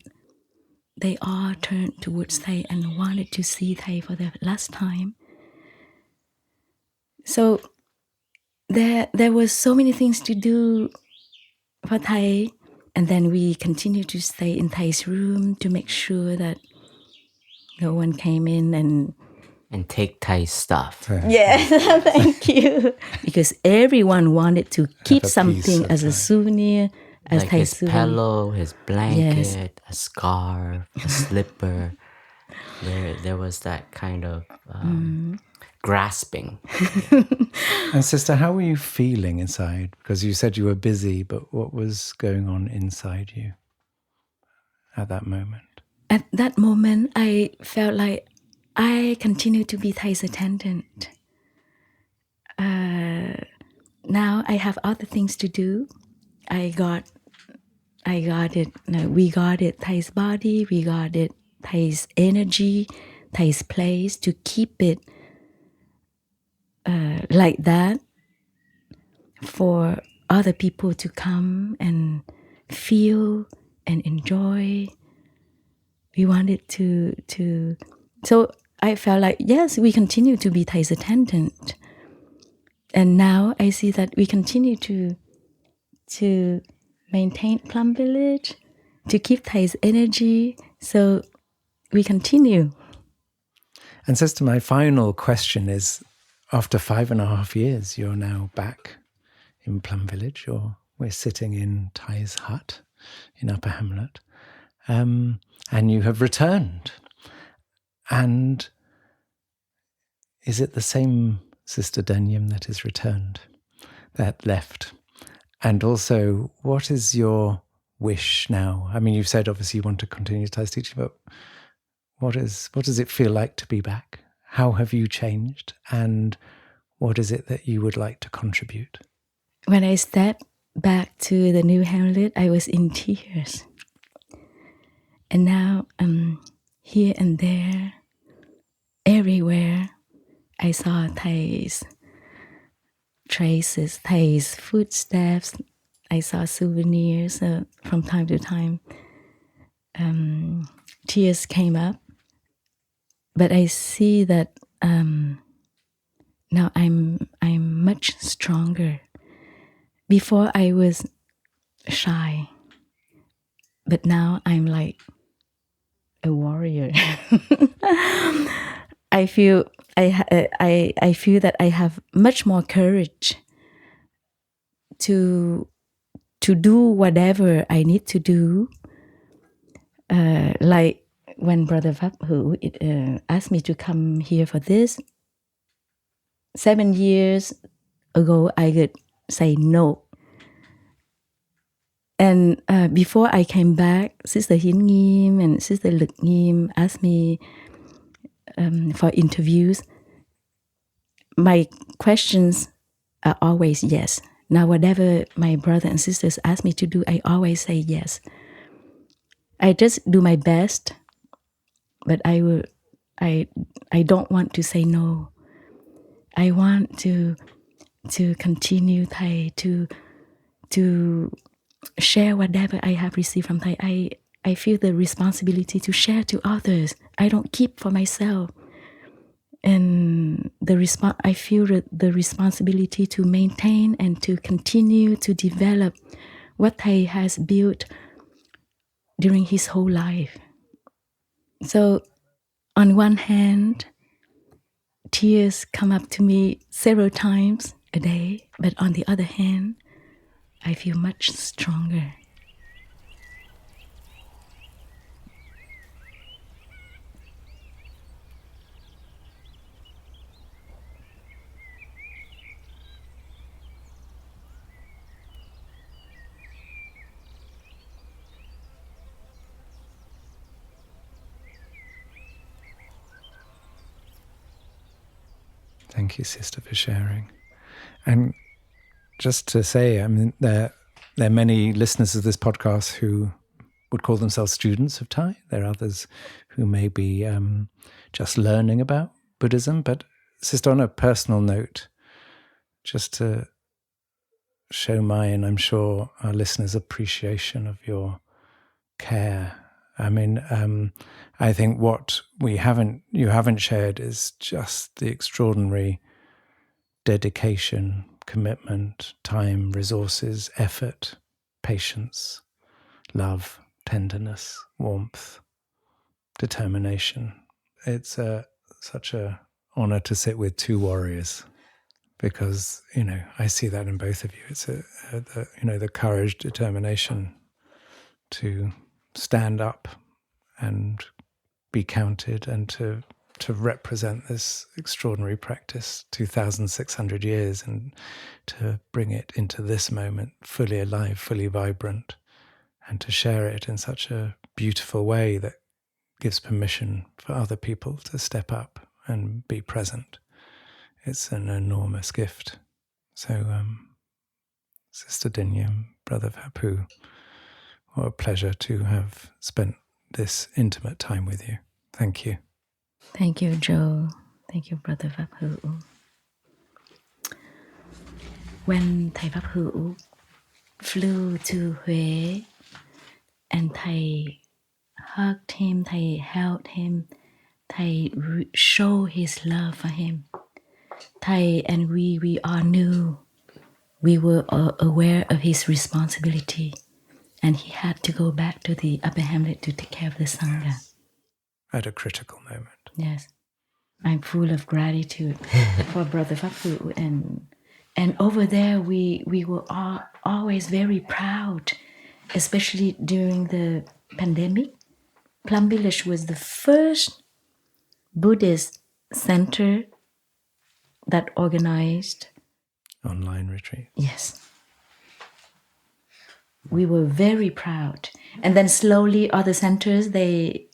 they all turned towards Thay and wanted to see Thay for the last time. So there was so many things to do for Thay. And then we continued to stay in Thai's room to make sure that no one came in and take Thai stuff. Yes, thank you. Because everyone wanted to keep something as a souvenir, as like Thai his souvenir. pillow, his blanket, a scarf, a slipper. There was that kind of grasping. And sister, how were you feeling inside? Because you said you were busy, but what was going on inside you at that moment? At that moment, I felt like I continued to be Thai's attendant. Now I have other things to do. We guarded Thai's body, we guarded Thai's energy, Thai's place to keep it like that for other people to come and feel and enjoy. We wanted to so I felt like, yes, we continue to be Thai's attendant. And now I see that we continue to maintain Plum Village, to keep Thai's energy. So we continue. And sister, my final question is, after 5.5 years, you're now back in Plum Village, or we're sitting in Thai's hut in Upper Hamlet, and you have returned. And is it the same Sister Dinh Nghiem that is returned, that left? And also, what is your wish now? I mean, you've said obviously you want to continue Thai's teaching, but what does it feel like to be back? How have you changed? And what is it that you would like to contribute? When I stepped back to the new Hamlet, I was in tears. And now, here and there, everywhere, I saw Thay's traces, Thay's footsteps. I saw souvenirs from time to time. Tears came up, but I see that now I'm much stronger. Before I was shy, but now I'm like a warrior. I feel I feel that I have much more courage to do whatever I need to do. Like when Brother Phap Huu asked me to come here for this, 7 years ago I could say no. And before I came back, Sister Dinh Nghiem and Sister Dinh Nghiem asked me for interviews. My questions are always yes. Now, whatever my brother and sisters ask me to do, I always say yes. I just do my best, but I don't want to say no. I want to continue Thay, to share whatever I have received from Thay. I feel the responsibility to share to others. I don't keep for myself. And I feel the responsibility to maintain and to continue to develop what Thay has built during his whole life. So on one hand, tears come up to me several times a day, but on the other hand, I feel much stronger. Thank you, Sister, for sharing. And just to say, I mean, there are many listeners of this podcast who would call themselves students of Thay. There are others who may be just learning about Buddhism. But Sister, on a personal note, just to show my, and I'm sure our listeners' appreciation of your care. I mean, I think what you haven't shared is just the extraordinary dedication, commitment, time, resources, effort, patience, love, tenderness, warmth, determination. It's such an honor to sit with two warriors, because I see that in both of you. It's the courage, determination to stand up and be counted, and to represent this extraordinary practice 2,600 years, and to bring it into this moment fully alive, fully vibrant, and to share it in such a beautiful way that gives permission for other people to step up and be present. It's an enormous gift. So, Sister Dinh Nghiem, Brother Phap Huu, what a pleasure to have spent this intimate time with you. Thank you. Thank you, Jo. Thank you, Brother Phap Huu. When Thầy Phap Huu flew to Huế, and Thầy hugged him, Thầy held him, Thầy showed his love for him. Thầy and we all knew, we were aware of his responsibility, and he had to go back to the Upper Hamlet to take care of the sangha. At a critical moment. Yes. I'm full of gratitude for Brother Phap Huu, and over there we were always very proud, especially during the pandemic. Plum Village was the first Buddhist center that organized online retreat. Yes. We were very proud. And then slowly other centers, they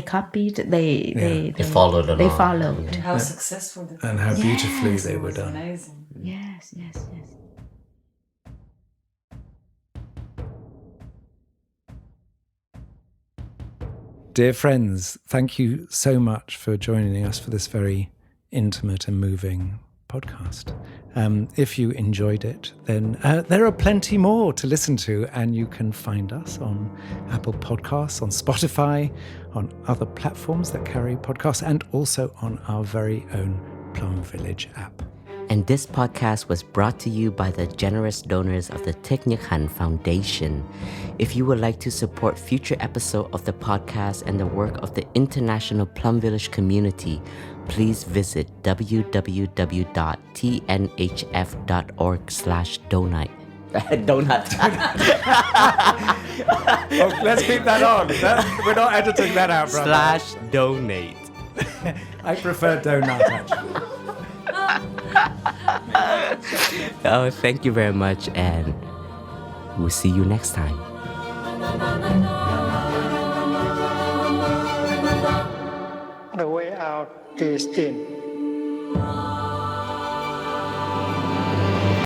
copied, they followed along. They followed. And how successful did And how beautifully they were done. Amazing. Yes. dear friends, thank you so much for joining us for this very intimate and moving podcast. If you enjoyed it, then there are plenty more to listen to, and you can find us on Apple Podcasts, on Spotify, on other platforms that carry podcasts, and also on our very own Plum Village app. And this podcast was brought to you by the generous donors of the Thich Nhat Hanh Foundation. If you would like to support future episodes of the podcast and the work of the international Plum Village community, please visit www.tnhf.org/donate. Donut. Oh, let's keep that on. We're not editing that out, brother. /donate. I prefer donut, actually. Oh, thank you very much, and we'll see you next time. The way out is in.